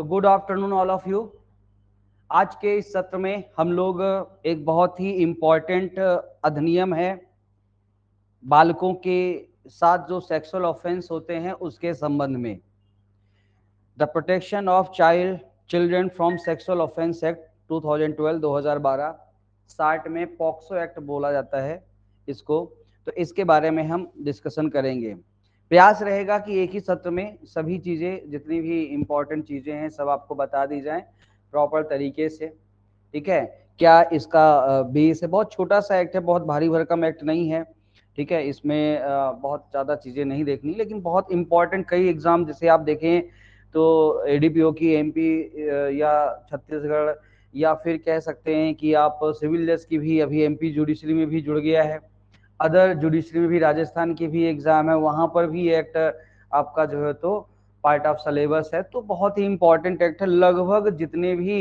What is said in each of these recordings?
तो good afternoon all of you. आज के इस सत्र में हम लोग एक बहुत ही इम्पॉर्टेंट अधिनियम है, बालकों के साथ जो सेक्सुअल ऑफेंस होते हैं उसके संबंध में, the protection of children from sexual offence act 2012 60 में पॉक्सो एक्ट बोला जाता है इसको। तो इसके बारे में हम डिस्कशन करेंगे। प्रयास रहेगा कि एक ही सत्र में सभी चीज़ें, जितनी भी इम्पोर्टेंट चीज़ें हैं, सब आपको बता दी जाएं प्रॉपर तरीके से। ठीक है, क्या इसका बेस है, बहुत छोटा सा एक्ट है, बहुत भारी भरकम एक्ट नहीं है। ठीक है, इसमें बहुत ज़्यादा चीज़ें नहीं देखनी, लेकिन बहुत इंपॉर्टेंट कई एग्जाम जैसे आप देखें तो एडीपीओ की एमपी या छत्तीसगढ़, या फिर कह सकते हैं कि आप सिविल जज की भी अभी एमपी जुडिशरी में भी जुड़ गया है, अदर जुडिशरी में भी राजस्थान की भी एग्जाम है, वहां पर भी एक्ट आपका जो है तो पार्ट ऑफ सिलेबस है। तो बहुत ही इंपॉर्टेंट एक्ट है। लगभग जितने भी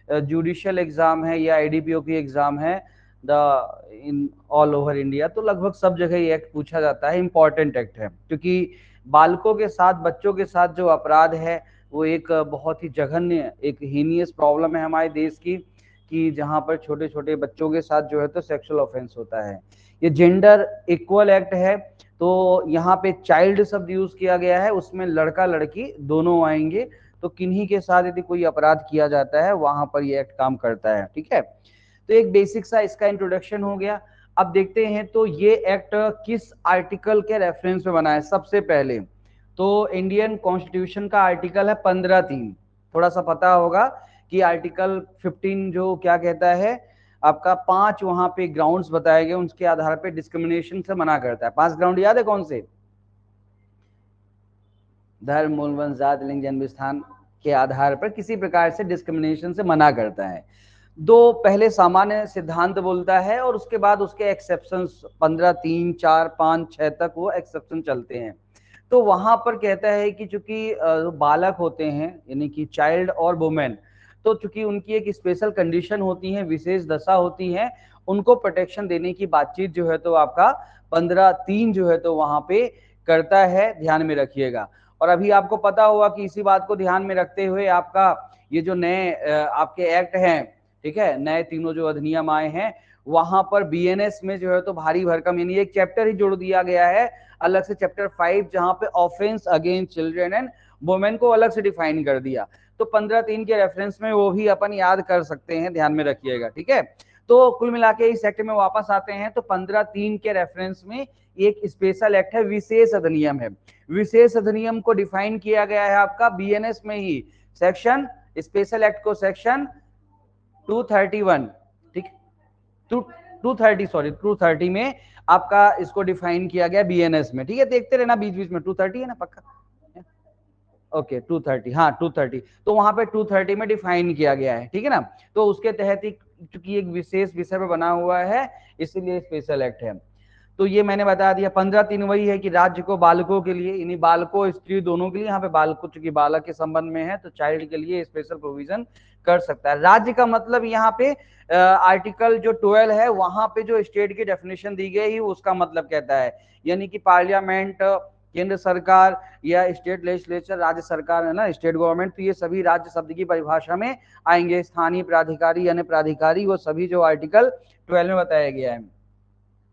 जुडिशियल एग्जाम है या एडीपीओ की एग्जाम है the in all over India, तो लगभग सब जगह ये एक्ट पूछा जाता है। इंपॉर्टेंट एक्ट है क्योंकि बालकों के साथ, बच्चों के साथ जो अपराध है वो एक बहुत ही जघन्य, एक हीनियस प्रॉब्लम है हमारे देश की, कि जहां पर छोटे छोटे बच्चों के साथ जो है तो सेक्सुअल ऑफेंस होता है। ये जेंडर इक्वल एक्ट है, तो यहाँ पे चाइल्ड शब्द यूज किया गया है, उसमें लड़का लड़की दोनों आएंगे। तो किन्हीं के साथ यदि कोई अपराध किया जाता है वहां पर ये एक्ट काम करता है। ठीक है, तो एक बेसिक सा इसका इंट्रोडक्शन हो गया। अब देखते हैं तो ये एक्ट किस आर्टिकल के रेफरेंस में बना है। सबसे पहले तो इंडियन कॉन्स्टिट्यूशन का आर्टिकल है 15(3). थोड़ा सा पता होगा कि आर्टिकल 15 जो क्या कहता है, आपका 5 वहां पे ग्राउंड्स बताए गए, उसके आधार पे डिस्क्रिमिनेशन से मना करता है। 5 ग्राउंड याद है कौन से? धर्म, मूल, वंश, जाति, लिंग, जन्म स्थान के आधार पर किसी प्रकार से डिस्क्रिमिनेशन से मना करता है। दो पहले सामान्य सिद्धांत बोलता है और उसके बाद उसके एक्सेप्शंस 15, 3, 4, 5, 6 तक वो एक्सेप्शन चलते हैं। तो वहां पर कहता है कि चूंकि बालक होते हैं यानी कि चाइल्ड और वुमेन, तो चूंकि उनकी एक स्पेशल कंडीशन होती है, विशेष दशा होती है, उनको प्रोटेक्शन देने की बातचीत जो है तो आपका 15(3) जो है तो वहां पे करता है। ध्यान में रखिएगा। और अभी आपको पता होगा कि इसी बात को ध्यान में रखते हुए आपका ये जो नए आपके एक्ट हैं, ठीक है, नए तीनों जो अधिनियम आए हैं, वहां पर बीएनएस में जो है तो भारी भरकम यानी एक चैप्टर ही जोड़ दिया गया है अलग से, चैप्टर 5, जहां पे offence against children and women को अलग से डिफाइन कर दिया। तो 15(3) के रेफरेंस में वो भी अपन याद कर सकते हैं, ध्यान में रखिएगा। ठीक है, तो कुल मिला के इस एक्ट में वापस आते हैं तो 15(3) के रेफरेंस में एक स्पेशल एक्ट है, विशेष अधिनियम है। विशेष अधिनियम को डिफाइन किया गया है आपका बीएनएस में ही, सेक्शन, स्पेशल एक्ट को सेक्शन 231, ठीक, 230 में आपका इसको डिफाइन किया गया बीएनएस में। ठीक है, देखते रहना बीच बीच में। 230 है ना पक्का? ओके, 230, हाँ 230, तो वहां पे 230 में डिफाइन किया गया है। ठीक है ना, तो उसके तहत ही चूंकि एक विशेष विषय पर बना हुआ है इसीलिए स्पेशल एक्ट है। तो ये मैंने बता दिया। 15(3) वही है कि राज्य को बालकों के लिए, यानी बालकों स्त्री दोनों के लिए, यहाँ पे बालकों चूंकि बालक के संबंध में है तो चाइल्ड के लिए स्पेशल प्रोविजन कर सकता है। राज्य का मतलब यहाँ पे आर्टिकल जो 12 है वहां पे जो स्टेट की डेफिनेशन दी गई है उसका मतलब कहता है, यानी कि पार्लियामेंट, केंद्र सरकार या स्टेट लेजिस्लेचर, राज्य सरकार है ना, स्टेट गवर्नमेंट, तो ये सभी राज्य शब्द की परिभाषा में आएंगे। स्थानीय प्राधिकारी यानी प्राधिकारी, वो सभी जो आर्टिकल 12 में बताया गया है।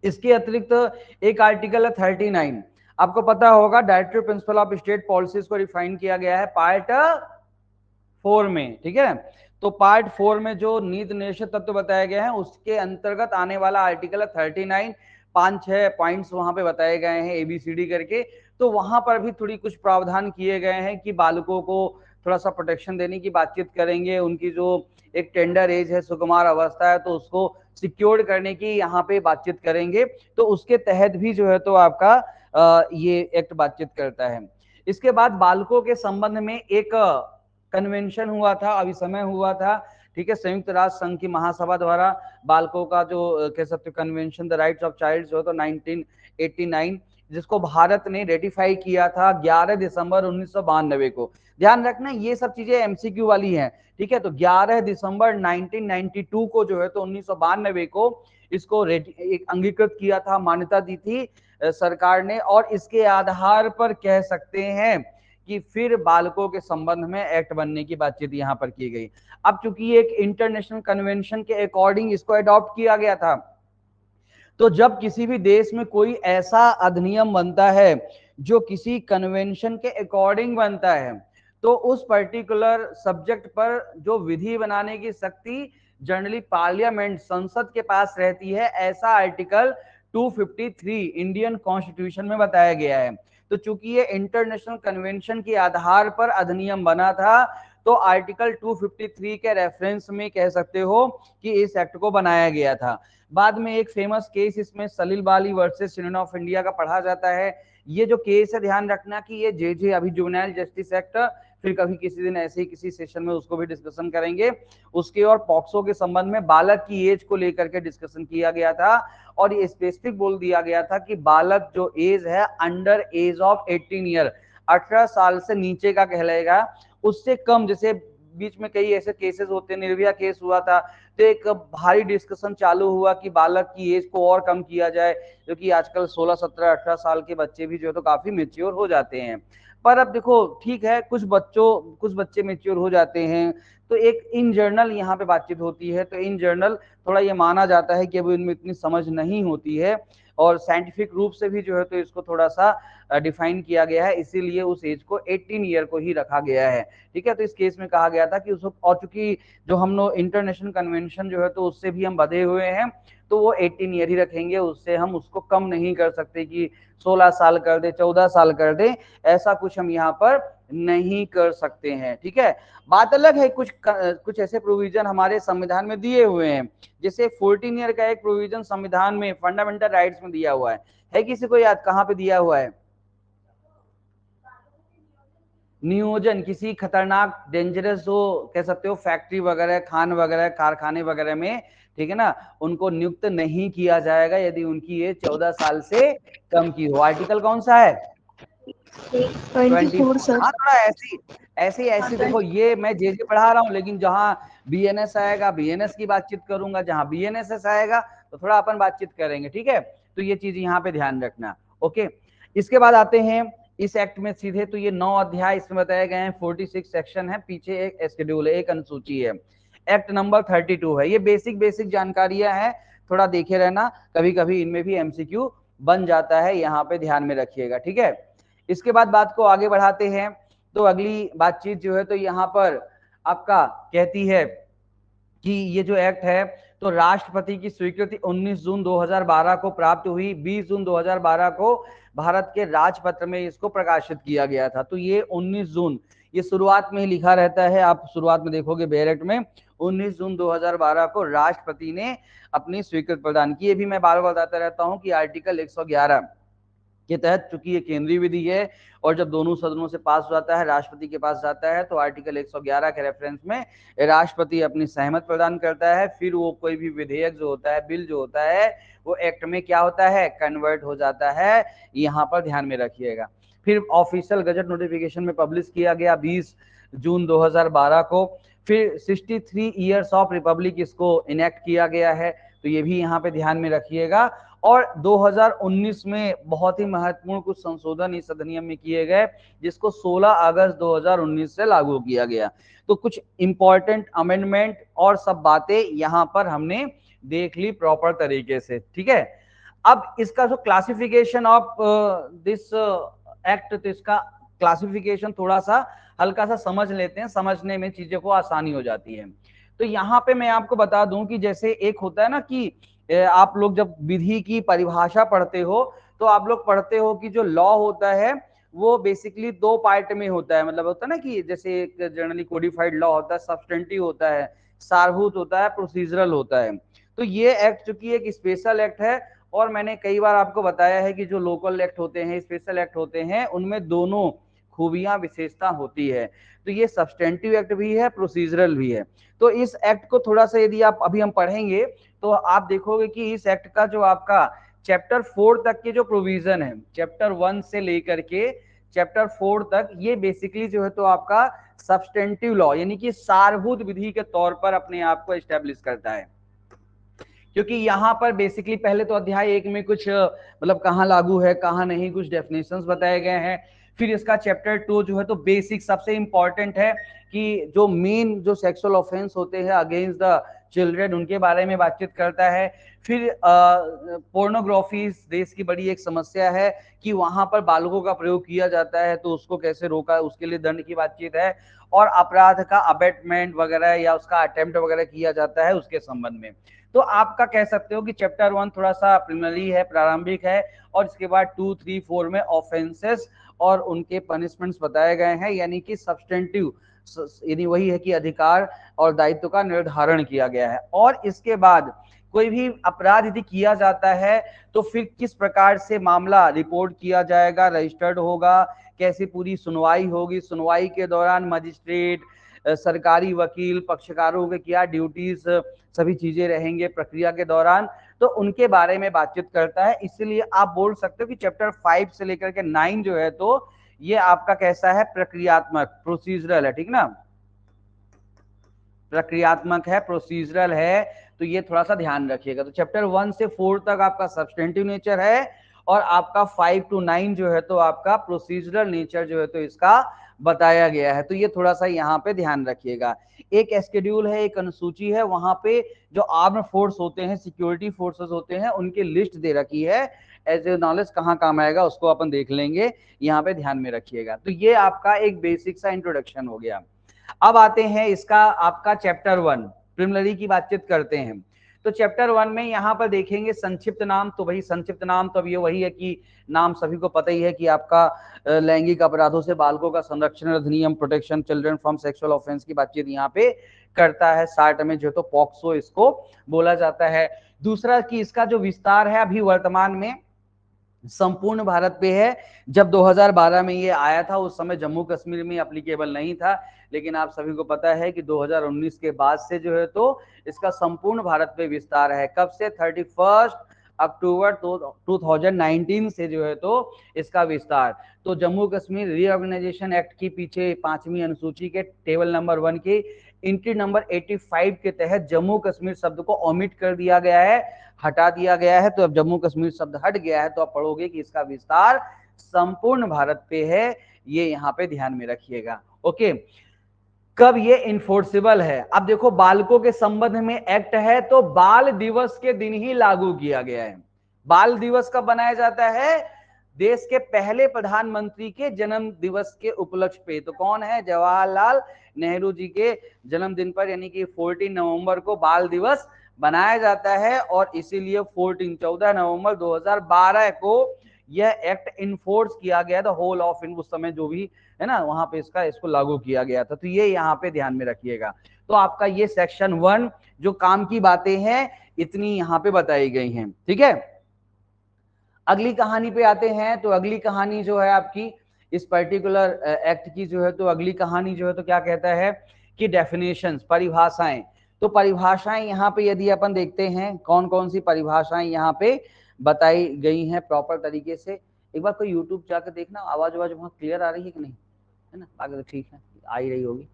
इसके अतिरिक्त एक आर्टिकल है 39, आपको पता होगा, directive principle of state policies को डिफाइन किया गया है पार्ट 4 में। ठीक है, तो पार्ट 4 में जो नीति निर्देशक तत्व बताया गया है उसके अंतर्गत आने वाला आर्टिकल है 39। 5-6 पॉइंट्स वहां पे बताए गए हैं एबीसीडी करके। तो वहां पर भी थोड़ी कुछ प्रावधान किए गए हैं कि बालकों को थोड़ा सा प्रोटेक्शन देने की बातचीत करेंगे। उनकी जो एक टेंडर एज है, सुकुमार अवस्था है, तो उसको सिक्योर करने की यहाँ पे बातचीत करेंगे। तो उसके तहत भी जो है तो आपका ये एक्ट बातचीत करता है। इसके बाद बालकों के संबंध में एक कन्वेंशन हुआ था, अभिसमय हुआ था। ठीक है, संयुक्त राष्ट्र संघ की महासभा द्वारा बालकों का जो कह सकते convention the rights of child जो तो 1989, जिसको भारत ने रेटिफाई किया था 11 दिसंबर 1992 को। ध्यान रखना ये सब चीजें एमसीक्यू वाली हैं। ठीक है, तो 11 दिसंबर 1992 को जो है तो 1992 को इसको एक अंगीकृत किया था, मान्यता दी थी सरकार ने। और इसके आधार पर कह सकते हैं कि फिर बालकों के संबंध में एक्ट बनने की बातचीत यहाँ पर की गई। अब चूंकि ये एक इंटरनेशनल कन्वेंशन के अकॉर्डिंग इसको अडॉप्ट किया गया था, तो जब किसी भी देश में कोई ऐसा अधिनियम बनता है जो किसी कन्वेंशन के अकॉर्डिंग बनता है, तो उस पर्टिकुलर सब्जेक्ट पर जो विधि बनाने की शक्ति जनरली पार्लियामेंट संसद के पास रहती है, ऐसा आर्टिकल 253 इंडियन कॉन्स्टिट्यूशन में बताया गया है। तो चूंकि ये इंटरनेशनल कन्वेंशन के आधार पर अधिनियम बना था, तो आर्टिकल 253 के रेफरेंस में कह सकते हो कि इस एक्ट को बनाया गया था। बाद में एक फेमस केस इसमें सलील बाली वर्सेस यूनियन ऑफ इंडिया का पढ़ा जाता है। ये जो केस है ध्यान रखना कि ये जे अभी जुवेनाइल जस्टिस एक्ट, फिर कभी किसी दिन ऐसे ही किसी सेशन में उसको भी डिस्कशन करेंगे। उसके और पॉक्सो के संबंध में बालक की एज को लेकर के डिस्कशन किया गया था, और ये स्पेसिफिक बोल दिया गया था कि बालक जो एज है अंडर एज ऑफ 18 ईयर, 18 साल से नीचे का कहलाएगा। उससे कम, जैसे बीच में कई ऐसे केसेस होते हैं, निर्भया केस हुआ था, तो एक भारी डिस्कशन चालू हुआ कि बालक की एज को और कम किया जाए, क्योंकि आजकल 16, 17, 18 साल के बच्चे भी जो है तो काफी मेच्योर हो जाते हैं। पर अब देखो ठीक है, कुछ बच्चे मेच्योर हो जाते हैं, तो एक इन जनरल यहाँ पे बातचीत होती है, तो इन जनरल थोड़ा ये माना जाता है कि अभी इनमें इतनी समझ नहीं होती है, और साइंटिफिक रूप से भी जो है तो इसको थोड़ा सा डिफाइन किया गया है, इसीलिए उस एज को 18 ईयर को ही रखा गया है। ठीक है, तो इस केस में कहा गया था कि उसको, और चूंकि जो हम लोग इंटरनेशनल कन्वेंशन जो है तो उससे भी हम बंधे हुए हैं, तो वो 18 ईयर ही रखेंगे, उससे हम उसको कम नहीं कर सकते कि 16 साल कर दे, 14 साल कर दे, ऐसा कुछ हम यहाँ पर नहीं कर सकते हैं। ठीक है, बात अलग है, कुछ ऐसे प्रोविजन हमारे संविधान में दिए हुए हैं, जैसे 14 ईयर का एक प्रोविजन संविधान में फंडामेंटल राइट्स में दिया हुआ है किसी को याद कहाँ पे दिया हुआ है? नियोजन, किसी खतरनाक डेंजरस जो कह सकते हो फैक्ट्री वगैरह, खान वगैरह, कारखाने वगैरह में, ठीक है ना, उनको नियुक्त नहीं किया जाएगा यदि उनकी एज 14 साल से कम की हो। आर्टिकल कौन सा है? 24 24। सर। हाँ, थोड़ा ऐसी ऐसी ऐसी देखो, ये मैं जे पढ़ा रहा हूँ, लेकिन जहाँ बीएनएस आएगा बीएनएस की बातचीत करूंगा, जहाँ बीएनएसएस आएगा तो थोड़ा अपन बातचीत करेंगे। ठीक है, तो ये चीज यहाँ पे ध्यान रखना। ओके, इसके बाद आते हैं इस एक्ट में सीधे, तो ये 9 अध्याय इसमें बताए गए हैं, 46 सेक्शन है, पीछे एक शेड्यूल है, एक अनुसूची है। एक्ट नंबर 32 है। ये बेसिक बेसिक जानकारियां हैं, थोड़ा देखे रहना, कभी कभी इनमें भी एमसीक्यू बन जाता है, यहाँ पे ध्यान में रखिएगा। ठीक है, इसके बाद बात को आगे बढ़ाते हैं, तो अगली बातचीत जो है तो यहाँ पर आपका कहती है कि ये जो एक्ट है तो राष्ट्रपति की स्वीकृति 19 जून 2012 को प्राप्त हुई। 20 जून 2012 को भारत के राजपत्र में इसको प्रकाशित किया गया था। तो ये 19 जून, ये शुरुआत में ही लिखा रहता है, आप शुरुआत में देखोगे बैरेट में 19 जून 2012 को राष्ट्रपति ने अपनी स्वीकृति प्रदान की। ये भी मैं बार बार बताता रहता हूं कि आर्टिकल 111 के तहत, चूंकि ये केंद्रीय विधि है और जब दोनों सदनों से पास हो जाता है, राष्ट्रपति के पास जाता है, तो आर्टिकल 111 के रेफरेंस में राष्ट्रपति अपनी सहमति प्रदान करता है, फिर वो कोई भी विधेयक जो होता है, बिल जो होता है, वो एक्ट में क्या होता है, कन्वर्ट हो जाता है। यहाँ पर ध्यान में रखिएगा। फिर ऑफिशियल गजट नोटिफिकेशन में पब्लिश किया गया 20 जून 2012 को। फिर 63 ईयर्स ऑफ रिपब्लिक इसको इनेक्ट किया गया है, तो ये भी यहाँ पे ध्यान में रखिएगा। और 2019 में बहुत ही महत्वपूर्ण कुछ संशोधन इस अधिनियम में किए गए, जिसको 16 अगस्त 2019 से लागू किया गया। तो कुछ इंपॉर्टेंट अमेंडमेंट और सब बातें यहाँ पर हमने देख ली प्रॉपर तरीके से। ठीक है, अब इसका जो क्लासिफिकेशन ऑफ दिस एक्ट, तो इसका क्लासिफिकेशन थोड़ा सा हल्का सा समझ लेते हैं, समझने में चीजों को आसानी हो जाती है। तो यहाँ पे मैं आपको बता दूं कि जैसे एक होता है ना कि आप लोग जब विधि की परिभाषा पढ़ते हो, तो आप लोग पढ़ते हो कि जो लॉ होता है वो बेसिकली 2 पार्ट में होता है। मतलब होता है ना कि जैसे एक जनरली कोडिफाइड लॉ होता है, सब्सटेंटिव होता है, सारभूत होता है, प्रोसीजरल होता है। तो ये एक्ट चूंकि एक स्पेशल एक्ट है, और मैंने कई बार आपको बताया है कि जो लोकल एक्ट होते हैं, स्पेशल एक्ट होते हैं, उनमें दोनों खूबियां विशेषता होती है। तो ये सब्सटेंटिव एक्ट भी है, प्रोसीजरल भी है। तो इस एक्ट को थोड़ा सा यदि आप अभी हम पढ़ेंगे, तो आप देखोगे कि इस एक्ट का जो आपका चैप्टर 4 तक के जो प्रोविजन है, चैप्टर 1 से लेकर के चैप्टर 4 तक, ये बेसिकली जो है तो आपका सब्सटेंटिव लॉ यानी कि सारभूत विधि के तौर पर अपने आप को एस्टेब्लिश करता है। क्योंकि यहाँ पर बेसिकली पहले तो अध्याय 1 में कुछ मतलब कहाँ लागू है कहाँ नहीं, कुछ डेफिनेशंस बताए गए हैं। फिर इसका चैप्टर 2 जो है तो बेसिक सबसे इंपॉर्टेंट है कि जो मेन जो सेक्सुअल ऑफेंस होते हैं अगेंस्ट द चिल्ड्रन उनके बारे में बातचीत करता है। फिर पोर्नोग्राफी देश की बड़ी एक समस्या है कि वहां पर बालकों का प्रयोग किया जाता है, तो उसको कैसे रोका, उसके लिए दंड की बातचीत है। और अपराध का अबेटमेंट वगैरह या उसका अटेम्प्ट वगैरह किया जाता है उसके संबंध में। तो आपका कह सकते हो कि चैप्टर 1 थोड़ा सा प्रिलिमिनरी है, प्रारंभिक है, और इसके बाद 2, 3, 4 में ऑफेंसेस और उनके पनिशमेंट्स बताए गए हैं, यानी कि सब्सटेंटिव, यानी वही है कि अधिकार और दायित्व का निर्धारण किया गया है। और इसके बाद कोई भी अपराध यदि किया जाता है तो फिर किस प्रकार से मामला रिपोर्ट किया जाएगा, रजिस्टर्ड होगा, कैसी पूरी सुनवाई होगी, सुनवाई के दौरान मजिस्ट्रेट, सरकारी वकील, पक्षकारों के क्या ड्यूटीज, सभी चीजें रहेंगे प्रक्रिया के दौरान, तो उनके बारे में बातचीत करता है। इसलिए आप बोल सकते हो कि चैप्टर 5 से लेकर के 9 जो है तो ये आपका कैसा है, प्रक्रियात्मक, प्रोसीजरल है, ठीक ना, प्रक्रियात्मक है, प्रोसीजरल है, तो ये थोड़ा सा ध्यान रखिएगा। तो चैप्टर 1 से 4 तक आपका सब्सटेंटिव नेचर है, और आपका 5 to 9 जो है तो आपका प्रोसीजरल नेचर जो है तो इसका बताया गया है। तो ये थोड़ा सा यहाँ पे ध्यान रखिएगा। एक शेड्यूल है, एक अनुसूची है, वहां पे जो आर्म फोर्स होते हैं, सिक्योरिटी फोर्सेस होते हैं, उनकी लिस्ट दे रखी है। एज ए नॉलेज कहाँ काम आएगा उसको अपन देख लेंगे, यहाँ पे ध्यान में रखिएगा। तो ये आपका एक बेसिक सा इंट्रोडक्शन हो गया। अब आते हैं इसका आपका चैप्टर 1 प्रिलिमिनरी की बातचीत करते हैं। तो चैप्टर 1 में यहाँ पर देखेंगे संक्षिप्त नाम। तो भाई संक्षिप्त नाम तो अब ये वही है कि नाम सभी को पता ही है कि आपका लैंगिक अपराधों से बालकों का संरक्षण अधिनियम, protection children from sexual offence की बातचीत यहाँ पे करता है। 60 में जो तो पॉक्सो इसको बोला जाता है। दूसरा कि इसका जो विस्तार है अभी वर्तमान में संपूर्ण भारत पे है। जब 2012 में ये आया था उस समय जम्मू कश्मीर में एप्लीकेबल नहीं था, लेकिन आप सभी को पता है कि 2019 के बाद से जो है तो इसका संपूर्ण भारत पे विस्तार है। कब से? 31 अक्टूबर 2019 से जो है तो इसका विस्तार। तो जम्मू कश्मीर रीऑर्गेनाइजेशन एक्ट की पीछे 5वीं अनुसूची के टेबल नंबर 1 की एंट्री नंबर 85 के तहत जम्मू कश्मीर शब्द को ओमिट कर दिया गया है, हटा दिया गया है। तो अब जम्मू कश्मीर शब्द हट गया है, तो आप पढ़ोगे कि इसका विस्तार संपूर्ण भारत पे है। ये यहाँ पे ध्यान में रखिएगा। ओके, कब ये इन्फोर्सेबल है? अब देखो, बालकों के संबंध में एक्ट है तो बाल दिवस के दिन ही लागू किया गया है। बाल दिवस कब बनाया जाता है? देश के पहले प्रधानमंत्री के जन्म दिवस के उपलक्ष्य पे। तो कौन है? जवाहरलाल नेहरू जी के जन्मदिन पर, यानी कि 14 नवंबर को बाल दिवस बनाया जाता है। और इसीलिए 14 नवंबर 2012 को यह एक्ट इन्फोर्स किया गया था होल ऑफ इन, उस समय जो भी है ना वहां पे इसको लागू किया गया था। तो ये यहाँ पे ध्यान में रखिएगा। तो आपका ये सेक्शन 1 जो काम की बातें हैं इतनी यहाँ पे बताई गई हैं, ठीक है। अगली कहानी पे आते हैं। तो अगली कहानी जो है आपकी इस पर्टिकुलर एक्ट की जो है तो अगली कहानी जो है तो क्या कहता है कि डेफिनेशंस, परिभाषाएं। तो परिभाषाएं यहाँ पे यदि अपन देखते हैं कौन कौन सी परिभाषाएं यहाँ पे बताई गई हैं प्रॉपर तरीके से। एक बार कोई यूट्यूब जाकर देखना, आवाज वहां क्लियर आ रही है कि नहीं, है ना? आगे तो ठीक है, आ ही रही होगी,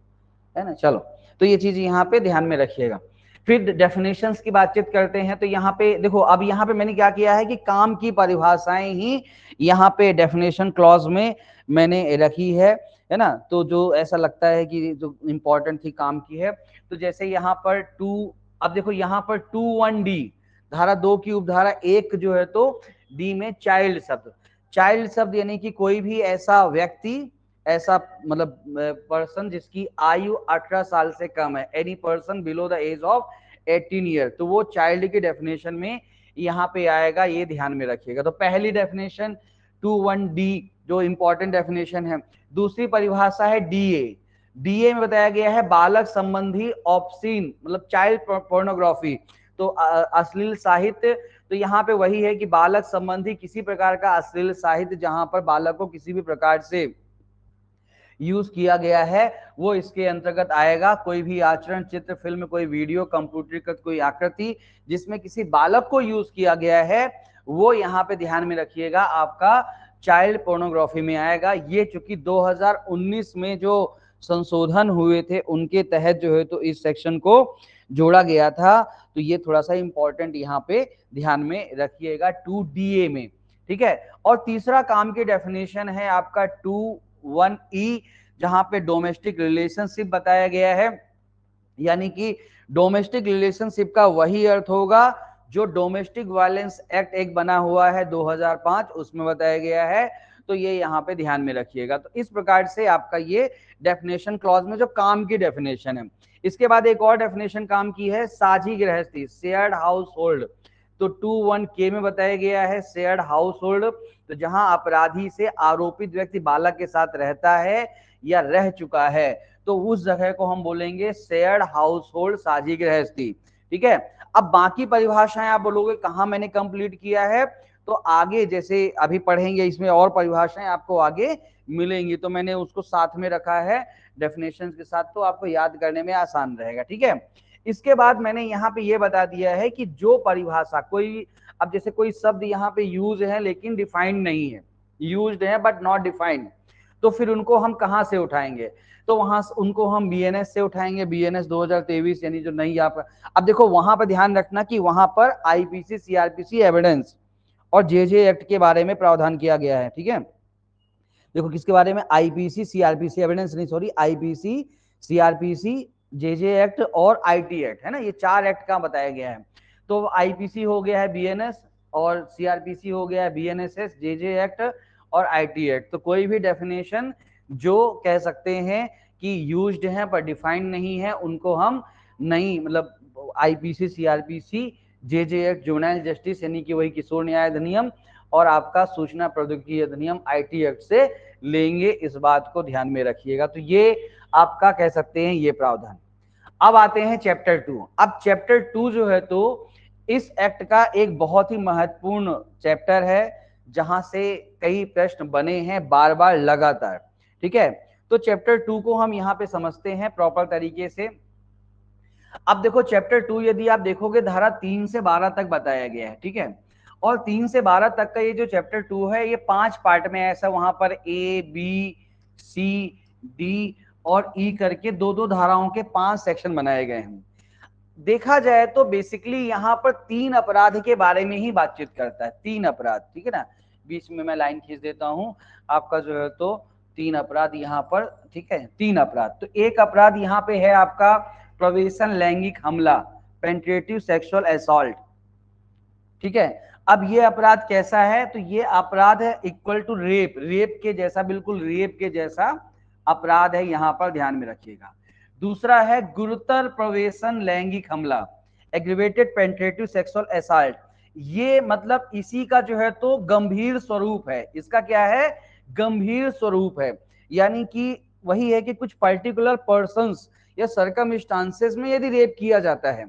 है ना। चलो, तो ये चीज यहाँ पे ध्यान में रखिएगा। फिर डेफिनेशंस की बातचीत करते हैं। तो यहाँ पे देखो, अब यहाँ पे मैंने क्या किया है कि काम की परिभाषाएं ही यहाँ पे डेफिनेशन क्लॉज में मैंने रखी है ना। तो जो ऐसा लगता है कि जो इंपॉर्टेंट थी काम की है, तो जैसे यहाँ पर 2, अब देखो यहाँ पर 2(1)D धारा 2 की उपधारा 1 जो है तो डी में चाइल्ड शब्द, चाइल्ड शब्द यानी कि कोई भी ऐसा व्यक्ति, ऐसा मतलब पर्सन जिसकी आयु 18 साल से कम है, any person below the age of 18 year, तो वो चाइल्ड की डेफिनेशन में यहाँ पे आएगा। ये ध्यान में रखिएगा। तो पहली डेफिनेशन 2(1)D जो इंपॉर्टेंट डेफिनेशन है। दूसरी परिभाषा है डीए। डीए में बताया गया है बालक संबंधी ऑब्सीन, मतलब चाइल्ड पोर्नोग्राफी, तो अश्लील साहित्य। तो यहाँ पे वही है कि बालक संबंधी किसी प्रकार का अश्लील साहित्य जहां पर बालक को किसी भी प्रकार से यूज किया गया है वो इसके अंतर्गत आएगा। कोई भी आचरण, चित्र, फिल्म, कोई वीडियो, कंप्यूटरीकृत कोई आकृति जिसमें किसी बालक को यूज किया गया है वो यहाँ पे ध्यान में रखिएगा आपका चाइल्ड पोर्नोग्राफी में आएगा। ये चूंकि 2019 में जो संशोधन हुए थे उनके तहत जो है तो इस सेक्शन को जोड़ा गया था। तो ये थोड़ा सा इंपॉर्टेंट यहाँ पे ध्यान में रखिएगा 2DA में, ठीक है। और तीसरा काम की डेफिनेशन है आपका 21E, जहां पे डोमेस्टिक रिलेशनशिप बताया गया है, यानी कि डोमेस्टिक रिलेशनशिप का वही अर्थ होगा जो डोमेस्टिक वायलेंस एक्ट एक बना हुआ है 2005 उसमें बताया गया है। तो ये यहाँ पे ध्यान में रखिएगा। तो इस प्रकार से आपका ये डेफिनेशन क्लॉज में जो काम की डेफिनेशन है। इसके बाद एक और डेफिनेशन काम की है साझी गृहस्थी, शेयर्ड हाउस होल्ड। तो 21K में बताया गया है शेयर्ड हाउस होल्ड, तो जहां अपराधी से आरोपित व्यक्ति बालक के साथ रहता है या रह चुका है, तो उस जगह को हम बोलेंगे शेयर्ड हाउस होल्ड, साझी गृहस्थी। ठीक है। अब बाकी परिभाषाएं आप बोलोगे कहां मैंने कंप्लीट किया है, तो आगे जैसे अभी पढ़ेंगे इसमें और परिभाषाएं आपको आगे मिलेंगी, तो मैंने उसको साथ में रखा है डेफिनेशंस के साथ, तो आपको याद करने में आसान रहेगा। ठीक है। इसके बाद मैंने यहाँ पे ये बता दिया है कि जो परिभाषा कोई, अब जैसे कोई शब्द यहाँ पे यूज है लेकिन डिफाइंड नहीं है, यूज्ड है बट नॉट डिफाइंड, तो फिर उनको हम कहां से उठाएंगे, तो वहां उनको हम बीएनएस से उठाएंगे, बीएनएस 2023 यानी जो नई आप। अब देखो वहां पर ध्यान रखना कि वहां पर आईपीसी सीआरपीसी एविडेंस और जेजे एक्ट के बारे में प्रावधान किया गया है। ठीक है। देखो किसके बारे में, आईपीसी सीआरपीसी एविडेंस नहीं, sorry, IPC CrPC JJ act और आईटी एक्ट, है ना, ये 4 एक्ट का बताया गया है। तो आईपीसी हो गया है बीएनएस और सीआरपीसी हो गया है बीएनएसएस, जेजे एक्ट और आईटी एक्ट। तो कोई भी डेफिनेशन जो कह सकते हैं कि यूज्ड है पर डिफाइंड नहीं है, उनको हम नहीं, मतलब IPC CrPC JJ act juvenile justice यानी कि वही किशोर न्याय अधिनियम और आपका सूचना प्रौद्योगिकी अधिनियम आईटी एक्ट से लेंगे, इस बात को ध्यान में रखिएगा। तो ये आपका कह सकते हैं ये प्रावधान। अब आते हैं चैप्टर 2। अब चैप्टर 2 जो है तो इस एक्ट का एक बहुत ही महत्वपूर्ण चैप्टर है जहां से कई प्रश्न बने हैं बार बार लगातार। ठीक है। तो चैप्टर 2 को हम यहाँ पे समझते हैं प्रॉपर तरीके से। अब देखो चैप्टर 2 यदि आप देखोगे धारा 3 से 12 तक बताया गया है। ठीक है। और 3 से 12 तक का ये जो चैप्टर 2 है ये 5 पार्ट में है, ऐसा वहां पर ए बी सी डी और ई करके दो दो धाराओं के 5 सेक्शन बनाए गए हैं। देखा जाए तो बेसिकली यहाँ पर 3 अपराध के बारे में ही बातचीत करता है, 3 अपराध। ठीक है ना, बीच में मैं लाइन खींच देता हूं आपका जो है तो 3 अपराध यहाँ पर। ठीक है, 3 अपराध। तो एक अपराध यहाँ पे है आपका प्रवेशन लैंगिक हमला, पेनिट्रेटिव सेक्सुअल असॉल्ट। ठीक है। अब ये अपराध कैसा है, तो ये अपराध है इक्वल टू रेप, रेप के जैसा, बिल्कुल रेप के जैसा अपराध है, यहां पर ध्यान में रखिएगा। दूसरा है गुरुतर प्रवेशन लैंगिक हमला, एग्रीवेटेड पेनिट्रेटिव सेक्सुअल असॉल्ट। ये मतलब इसी का जो है तो गंभीर स्वरूप है, इसका क्या है, गंभीर स्वरूप है। यानी कि वही है कि कुछ पर्टिकुलर पर्संस या सर्कमस्टांसेस में यदि रेप किया जाता है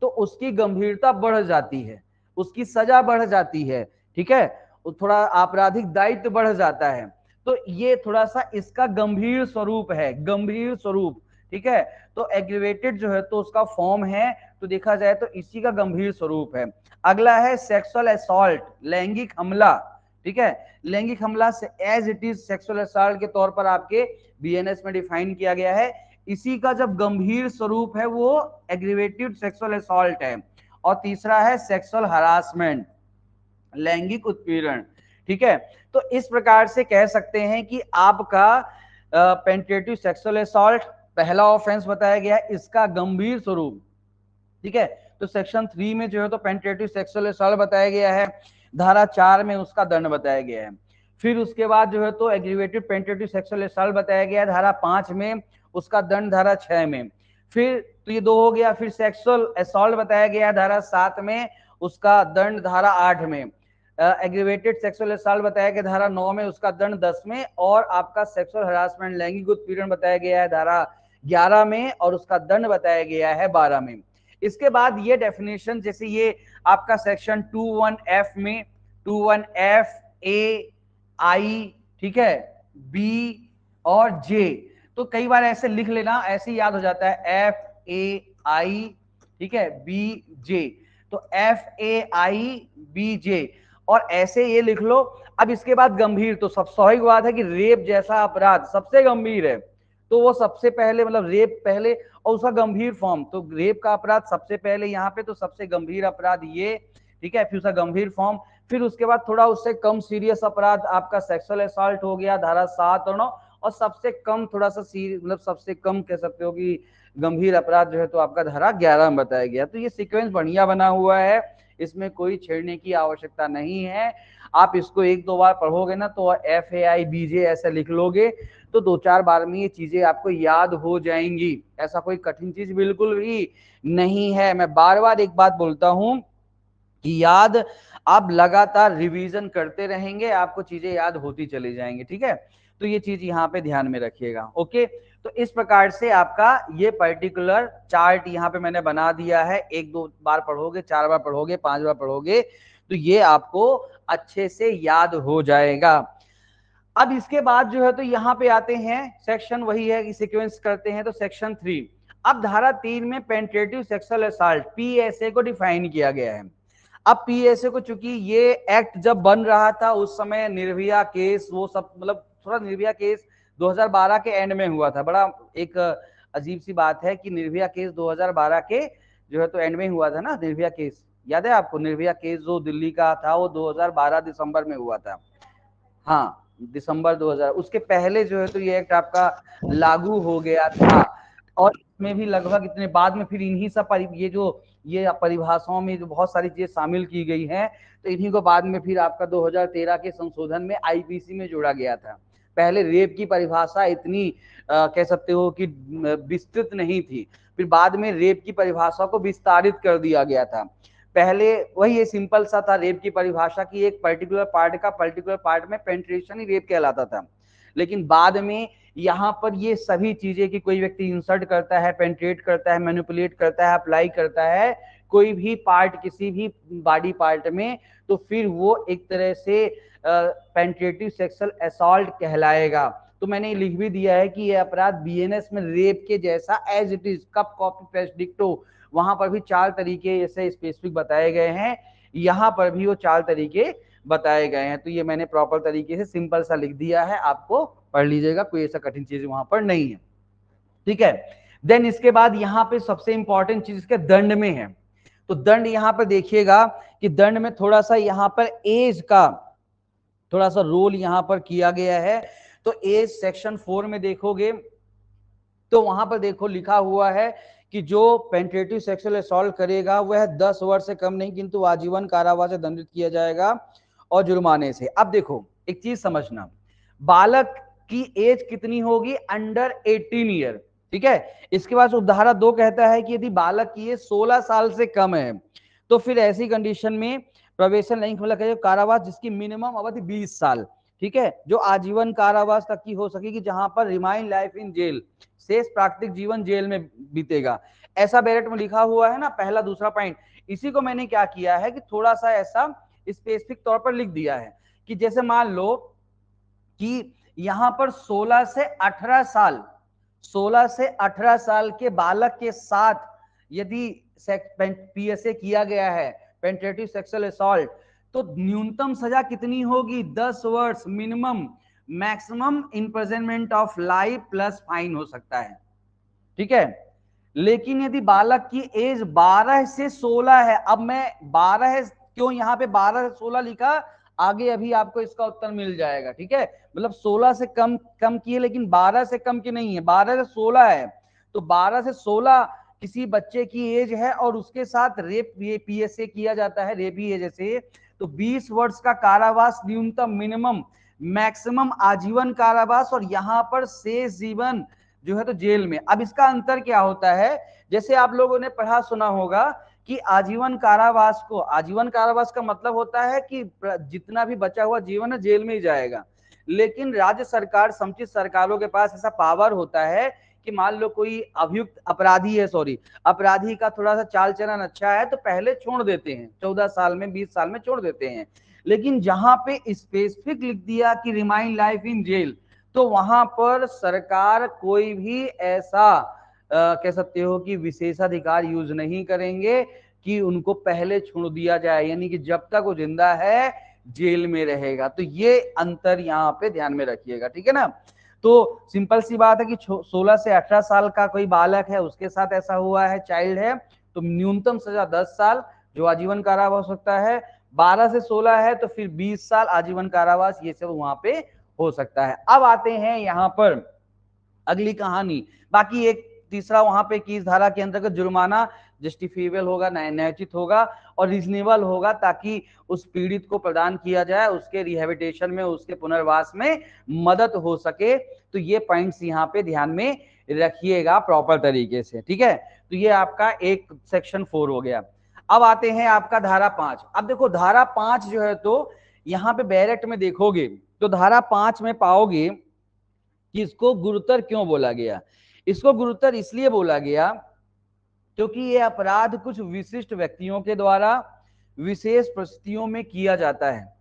तो उसकी गंभीरता बढ़ जाती है, उसकी सजा बढ़ जाती है। ठीक है, थोड़ा आपराधिक दायित्व बढ़ जाता है। तो ये थोड़ा सा इसका गंभीर स्वरूप है, गंभीर स्वरूप। ठीक है। तो एग्रीवेटेड जो है तो उसका फॉर्म है, तो देखा जाए तो इसी का गंभीर स्वरूप है। अगला है सेक्सुअल असॉल्ट, लैंगिक हमला। ठीक है, लैंगिक हमला से as it is sexual assault के तौर पर आपके बीएनएस में डिफाइन किया गया है। इसी का जब गंभीर स्वरूप है वो एग्रीवेटेड सेक्सुअल असॉल्ट है। और तीसरा है सेक्सुअल हरासमेंट, लैंगिक उत्पीड़न। ठीक है। तो इस प्रकार से कह सकते हैं कि आपका पेनिट्रेटिव सेक्सुअल असॉल्ट पहला ऑफेंस बताया गया है, इसका गंभीर स्वरूप। ठीक है। तो सेक्शन 3 में जो है तो पेनिट्रेटिव सेक्सुअल असॉल्ट बताया गया है, धारा 4 में उसका दंड बताया गया है। फिर उसके बाद जो है तो एग्रीवेटेड पेनिट्रेटिव सेक्सुअल असॉल्ट बताया गया है धारा 5 में, उसका दंड धारा 6 में। फिर तो ये 2 हो गया। फिर सेक्सुअल असॉल्ट बताया गया है धारा 7 में, उसका दंड धारा 8 में। एग्रीवेटेड सेक्सुअल असॉल्ट बताया गया धारा 9 में, उसका दंड 10 में। और आपका सेक्सुअल हरासमेंट लैंगिक उत्पीड़न बताया गया है धारा 11 में और उसका दंड बताया गया है 12 में। इसके बाद ये डेफिनेशन, जैसे ये आपका सेक्शन 21F में 21F A I, ठीक है, B और J, तो कई बार ऐसे लिख लेना, ऐसे याद हो जाता है FAI, ठीक है, BJ, तो FAI BJ और ऐसे ये लिख लो। अब इसके बाद गंभीर, तो सब स्वाभाविक बात है कि रेप जैसा अपराध सबसे गंभीर है, तो वो सबसे पहले मतलब रेप पहले और उसका गंभीर फॉर्म, तो रेप का अपराध सबसे पहले यहाँ पे, तो सबसे गंभीर अपराध ये। ठीक है। फिर उसका गंभीर फॉर्म फिर उसके बाद थोड़ा उससे कम सीरियस अपराध आपका सेक्सुअल असॉल्ट हो गया, धारा 7 और 9, और सबसे कम थोड़ा सा मतलब सबसे कम कह सकते हो कि गंभीर अपराध जो है तो आपका धारा 11 में बताया गया। तो ये सीक्वेंस बढ़िया बना हुआ है, इसमें कोई छेड़ने की आवश्यकता नहीं है। आप इसको एक दो बार पढ़ोगे ना तो FAI BJ ऐसे लिख लोगे तो दो चार बार में ये चीजें आपको याद हो जाएंगी। ऐसा कोई कठिन चीज बिल्कुल भी नहीं है। मैं बार बार एक बात बोलता हूं कि याद आप लगातार रिवीजन करते रहेंगे, आपको चीजें याद होती चली जाएंगी। ठीक है, तो ये चीज यहाँ पे ध्यान में रखिएगा। ओके, तो इस प्रकार से आपका ये पर्टिकुलर चार्ट यहाँ पे मैंने बना दिया है। एक दो बार पढ़ोगे, चार बार पढ़ोगे, पांच बार पढ़ोगे तो ये आपको अच्छे से याद हो जाएगा। अब इसके बाद जो है तो यहाँ पे आते हैं, सेक्शन वही है कि सीक्वेंस करते हैं तो सेक्शन 3। अब धारा 3 में पेनिट्रेटिव सेक्सुअल असॉल्ट PSA को डिफाइन किया गया है। अब PSA को, चूंकि ये एक्ट जब बन रहा था उस समय निर्भया केस वो सब, मतलब थोड़ा निर्भया केस 2012 के एंड में हुआ था। बड़ा एक अजीब सी बात है कि निर्भया केस 2012 के जो है तो एंड में हुआ था ना। निर्भया केस याद है आपको? निर्भया केस जो दिल्ली का था वो 2012 दिसंबर में हुआ था। हाँ, दिसंबर 2000। उसके पहले जो है तो ये एक्ट आपका लागू हो गया था, और इसमें भी लगभग इतने बाद में फिर इन्हीं सब ये परिभाषाओं में जो बहुत सारी चीजें शामिल की गई हैं, तो इन्हीं को बाद में फिर आपका 2013 के संशोधन में IPC में जोड़ा गया था। पहले रेप की परिभाषा इतनी कह सकते हो कि विस्तृत नहीं थी, फिर बाद में रेप की परिभाषा को विस्तारित कर दिया गया था। पहले वही ये सिंपल सा था रेप की परिभाषा की, एक पर्टिकुलर पार्ट में पेनिट्रेशन ही रेप कहलाता था। लेकिन बाद में यहाँ पर ये सभी चीजें कि कोई व्यक्ति इंसर्ट करता है, पेनिट्रेट करता है, मैनिपुलेट करता है, अप्लाई करता है कोई भी पार्ट किसी भी बॉडी पार्ट में, तो फिर वो एक तरह से पेनिट्रेटिव सेक्सुअल असॉल्ट कहलाएगा। तो मैंने लिख भी दिया है कि ये अपराध BNS में रेप के जैसा एज इट इज, कप कॉपी पेस्ट डिक्टो, वहां पर भी 4 तरीके ऐसे स्पेसिफिक बताए गए हैं, यहाँ पर भी वो 4 तरीके बताए गए हैं। तो ये मैंने प्रॉपर तरीके से सिंपल सा लिख दिया है, आपको पढ़ लीजिएगा, कोई ऐसा कठिन चीज वहां पर नहीं है। ठीक है, देन इसके बाद यहाँ पे सबसे इंपॉर्टेंट चीज इसके दंड में है। तो दंड यहाँ पर देखिएगा कि दंड में थोड़ा सा यहाँ पर एज का थोड़ा सा रोल यहाँ पर किया गया है। तो एज सेक्शन 4 में देखोगे तो वहां पर देखो लिखा हुआ है कि जो पेनिट्रेटिव सेक्सुअल असॉल्ट करेगा वह 10 वर्ष से कम नहीं किंतु आजीवन कारावास से दंडित किया जाएगा और जुर्माने से। अब देखो एक चीज समझना, बालक की एज कितनी होगी? Under 18 year. ठीक है, इसके बाद धारा 2 कहता है कि यदि बालक की एज 16 साल से कम है तो फिर ऐसी कंडीशन में प्रोबेशन नहीं खुला कारावास जिसकी मिनिमम अवधि 20 साल, ठीक है, जो आजीवन कारावास तक की हो सकेगी, जहां पर रिमाइंड लाइफ इन जेल, शेष प्राकृतिक जीवन जेल में बीतेगा। ऐसा बैरेट में लिखा हुआ है ना, पहला दूसरा पॉइंट। इसी को मैंने क्या किया है कि थोड़ा सा ऐसा स्पेसिफिक तौर पर लिख दिया है कि जैसे मान लो कि यहां पर 16 से 18 साल 16 से 18 साल के बालक के साथ यदि PSA किया गया है, पेनिट्रेटिव सेक्सुअल असॉल्ट, तो न्यूनतम सजा कितनी होगी? 10 वर्ष minimum, maximum imprisonment of life plus fine हो सकता है। ठीक है, लेकिन यदि बालक की एज 12 से 16 है, अब मैं 12 क्यों यहाँ पे 12 से 16 लिखा, आगे अभी आपको इसका उत्तर मिल जाएगा। ठीक है, मतलब 16 से कम की है लेकिन 12 से कम की नहीं है, 12 से 16 है। तो 12 से 16 किसी बच्चे की एज है और उसके साथ रेप PSA किया जाता है, रेप ही है जैसे, तो 20 वर्ष का कारावास न्यूनतम, मिनिमम, मैक्सिमम आजीवन कारावास, और यहां पर शेष जीवन जो है तो जेल में। अब इसका अंतर क्या होता है? जैसे आप लोगों ने पढ़ा सुना होगा कि आजीवन कारावास का मतलब होता है कि जितना भी बचा हुआ जीवन है जेल में ही जाएगा। लेकिन राज्य सरकार, समुचित सरकारों के पास ऐसा पावर होता है कि मान लो कोई अभियुक्त अपराधी का थोड़ा सा चाल चलन अच्छा है तो पहले छोड़ देते हैं, 14 साल में, 20 साल में छोड़ देते हैं। लेकिन जहां पे स्पेसिफिक लिख दिया कि रिमाइंड लाइफ इन जेल, तो वहां पर सरकार कोई भी ऐसा कह सकते हो कि विशेषाधिकार यूज नहीं करेंगे कि उनको पहले छोड़ दिया जाए, यानी कि जब तक वो जिंदा है जेल में रहेगा। तो ये अंतर यहाँ पे ध्यान में रखिएगा। ठीक है ना, तो सिंपल सी बात है कि 16 से 18 साल का कोई बालक है, उसके साथ ऐसा हुआ है, चाइल्ड है, तो न्यूनतम सजा 10 साल जो आजीवन कारावास हो सकता है। 12 से 16 है तो फिर 20 साल आजीवन कारावास, ये सब वहां पे हो सकता है। अब आते हैं यहाँ पर अगली कहानी। बाकी एक तीसरा वहां पे किस धारा के अंतर्गत जुर्माना जस्टिफिएबल होगा, न्यायोचित होगा और रीजनेबल होगा, ताकि उस पीड़ित को प्रदान किया जाए, उसके रिहेबिलिटेशन में, उसके पुनर्वास में मदद हो सके। तो ये पॉइंट्स यहाँ पे ध्यान में रखिएगा प्रॉपर तरीके से, ठीक है। तो ये आपका एक सेक्शन 4 हो गया। अब आते हैं आपका धारा 5। अब देखो धारा 5 जो है तो यहाँ पे बैरेक्ट में देखोगे तो धारा 5 में पाओगे कि इसको गुरुतर क्यों बोला गया। इसको गुरुतर इसलिए बोला गया क्योंकि ये अपराध कुछ विशिष्ट व्यक्तियों के द्वारा विशेष परिस्थितियों में किया जाता है।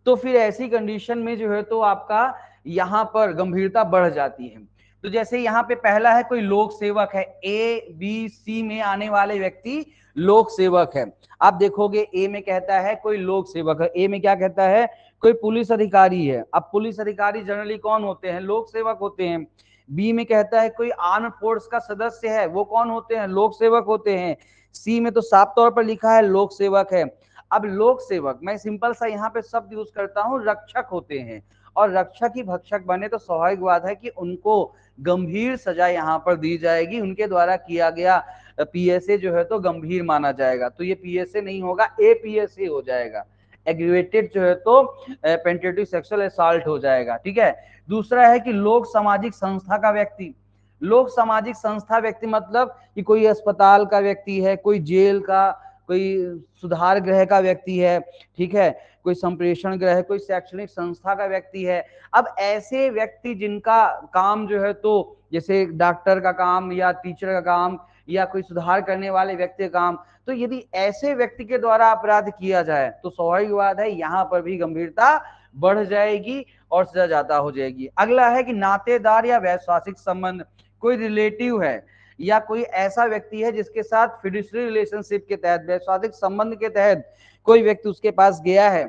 तो फिर ऐसी कंडीशन में जो है तो आपका यहां पर गंभीरता बढ़ जाती है। तो जैसे यहाँ पे पहला है कोई लोक सेवक है, ए बी सी में आने वाले व्यक्ति लोक सेवक है। आप देखोगे ए में कहता है कोई लोक सेवक है, ए में क्या कहता है कोई पुलिस अधिकारी है। अब पुलिस अधिकारी जनरली कौन होते हैं, लोक सेवक होते हैं। बी में कहता है कोई आर्म फोर्स का सदस्य है, वो कौन होते हैं, लोक सेवक होते हैं। सी में तो साफ तौर पर लिखा है लोक सेवक है। अब लोक सेवक मैं सिंपल सा यहाँ पे शब्द यूज करता हूँ, रक्षक होते हैं, और रक्षक ही भक्षक बने तो स्वाभाविक बात है कि उनको गंभीर सजा यहाँ पर दी जाएगी। उनके द्वारा किया गया पीएसए जो है तो गंभीर माना जाएगा। तो ये पीएसए नहीं होगा, एपीएसए हो जाएगा, एग्रीवेटेड जो है तो पेंटेटिव सेक्सुअल असॉल्ट हो जाएगा, ठीक है। दूसरा है कि लोक सामाजिक संस्था का व्यक्ति। लोक सामाजिक संस्था व्यक्ति मतलब कि कोई अस्पताल का व्यक्ति है, कोई जेल का, कोई सुधार गृह का व्यक्ति है, ठीक है, कोई संप्रेषण गृह, कोई शैक्षणिक संस्था का व्यक्ति है। अब ऐसे व्यक्ति जिनका काम जो है तो जैसे डॉक्टर का काम या टीचर का काम या कोई सुधार करने वाले व्यक्ति का काम, तो यदि ऐसे व्यक्ति के द्वारा अपराध किया जाए तो स्वाभाविक बात है यहाँ पर भी गंभीरता बढ़ जाएगी और सजा ज्यादा हो जाएगी। अगला है कि नातेदार या वैश्वासिक संबंध, कोई रिलेटिव है या कोई ऐसा व्यक्ति है जिसके साथ फिड्यूशरी रिलेशनशिप के तहत, वैश्वासिक संबंध के तहत कोई व्यक्ति उसके पास गया है।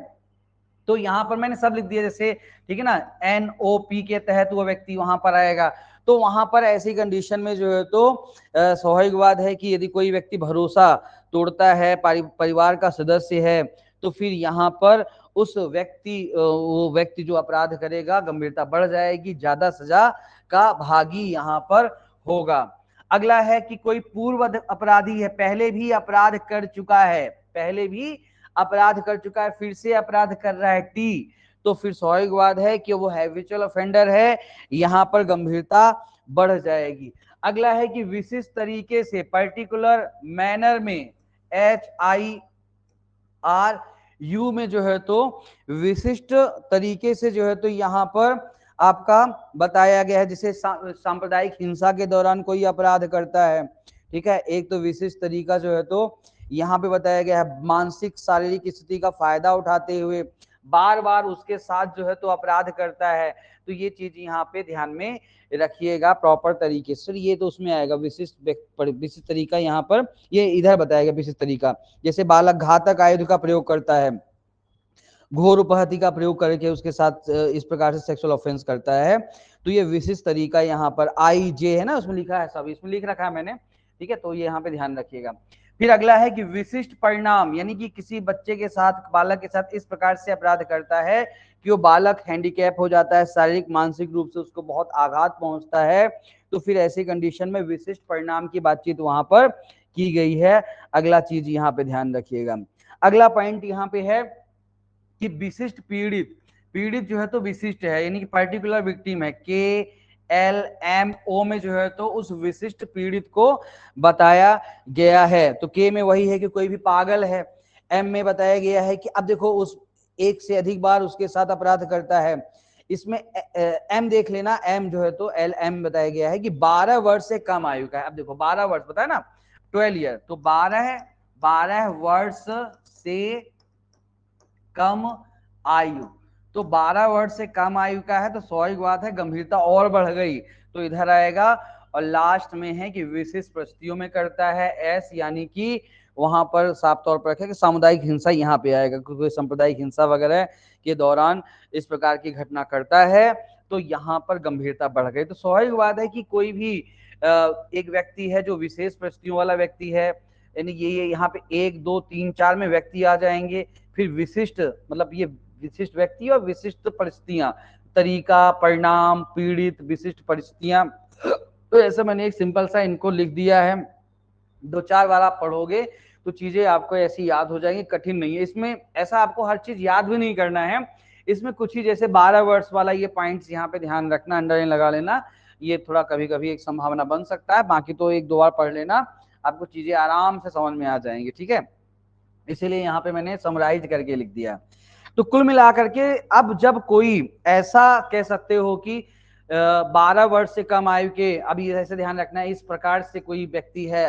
तो यहां पर मैंने सब लिख दिया जैसे, ठीक है ना, एनओपी के तहत वो व्यक्ति वहां पर आएगा। तो वहां पर ऐसी कंडीशन में जो है तो स्वाभाविक बात है कि यदि कोई व्यक्ति भरोसा तोड़ता है, परिवार का सदस्य है, तो फिर यहाँ पर उस व्यक्ति वो व्यक्ति जो अपराध करेगा गंभीरता बढ़ जाएगी, ज्यादा सजा का भागी यहाँ पर होगा। अगला है कि कोई पूर्व अपराधी है, पहले भी अपराध कर चुका है, पहले भी अपराध कर चुका है, फिर से अपराध कर रहा है, टी, तो फिर स्वाभाविक बात है कि वो हैबिचुअल ऑफेंडर है, यहाँ पर गंभीरता बढ़ जाएगी। अगला है कि विशिष्ट तरीके से, पर्टिकुलर मैनर में, HIRU में जो है तो विशिष्ट तरीके से जो है तो यहाँ पर आपका बताया गया है। जैसे सांप्रदायिक हिंसा के दौरान कोई अपराध करता है, ठीक है, एक तो विशिष्ट तरीका जो है तो यहाँ पे बताया गया है, मानसिक शारीरिक स्थिति का फायदा उठाते हुए बार बार उसके साथ जो है तो अपराध करता है। तो ये चीज यहाँ पे ध्यान में रखिएगा प्रॉपर तरीके से। ये तो उसमें आएगा विशिष्ट तरीका, यहाँ पर ये इधर बताएगा विशिष्ट तरीका। जैसे बालक घातक आयुध का प्रयोग करता है, घोर उपहति का प्रयोग करके उसके साथ इस प्रकार से सेक्सुअल ऑफेंस करता है, तो ये विशिष्ट तरीका यहाँ पर IJ है ना, उसमें लिखा है, सब इसमें लिख रखा है मैंने, ठीक है। तो ये यहाँ पे ध्यान रखिएगा। फिर अगला है कि विशिष्ट परिणाम, यानी कि किसी बच्चे के साथ, बालक के साथ इस प्रकार से अपराध करता है कि वो बालक हैंडीकैप हो जाता है, शारीरिक मानसिक रूप से उसको बहुत आघात पहुंचता है। तो फिर ऐसी कंडीशन में विशिष्ट परिणाम की बातचीत वहां पर की गई है। अगला चीज यहाँ पे ध्यान रखिएगा। अगला पॉइंट यहाँ पे है कि विशिष्ट पीड़ित, पीड़ित जो है तो विशिष्ट है, यानी कि पर्टिकुलर विक्टिम है, KLMO में जो है तो उस विशिष्ट पीड़ित को बताया गया है। तो के में वही है कि कोई भी पागल है, एम में बताया गया है कि अब देखो उस एक से अधिक बार उसके साथ अपराध करता है। इसमें एम देख लेना, एम जो है तो LM बताया गया है कि 12 वर्ष से कम आयु का है। अब देखो 12 वर्ष बताया ना, 12 ईयर, तो 12 वर्ष से कम आयु, तो 12 वर्ष से कम आयु का है, तो स्वाभाविक बात है गंभीरता और बढ़ गई, तो इधर आएगा। और लास्ट में है कि विशिष्ट परिस्थितियों में करता है, S, यानी कि वहां पर साफ तौर पर रखे कि सामुदायिक हिंसा यहाँ पे आएगा, क्योंकि सांप्रदायिक हिंसा वगैरह के दौरान इस प्रकार की घटना करता है, तो यहाँ पर गंभीरता बढ़ गई। तो स्वाभाविक बात है कि कोई भी एक व्यक्ति है जो विशेष परिस्थितियों वाला व्यक्ति है, यानी ये यहाँ पे 1, 2, 3, 4 में व्यक्ति आ जाएंगे। फिर विशिष्ट मतलब ये विशिष्ट व्यक्ति और विशिष्ट परिस्थितियां, तरीका, परिणाम, पीड़ित, विशिष्ट परिस्थितियां। तो ऐसे मैंने एक सिंपल सा इनको लिख दिया है, 2-4 बार आप पढ़ोगे तो चीजें आपको ऐसी याद हो जाएंगी, कठिन नहीं है। इसमें ऐसा आपको हर चीज याद भी नहीं करना है, इसमें कुछ ही जैसे 12 वर्ष वाला ये पॉइंट्स यहाँ पे ध्यान रखना, अंडरलाइन लगा लेना, ये थोड़ा कभी कभी एक संभावना बन सकता है, बाकी तो 1-2 बार पढ़ लेना, आपको चीजें आराम से समझ में आ जाएंगी, ठीक है। इसीलिए यहाँ पे मैंने समराइज करके लिख दिया। तो कुल मिलाकर के अब जब कोई ऐसा कह सकते हो कि 12 वर्ष से कम आयु के, अभी ऐसे ध्यान रखना है, इस प्रकार से कोई व्यक्ति है,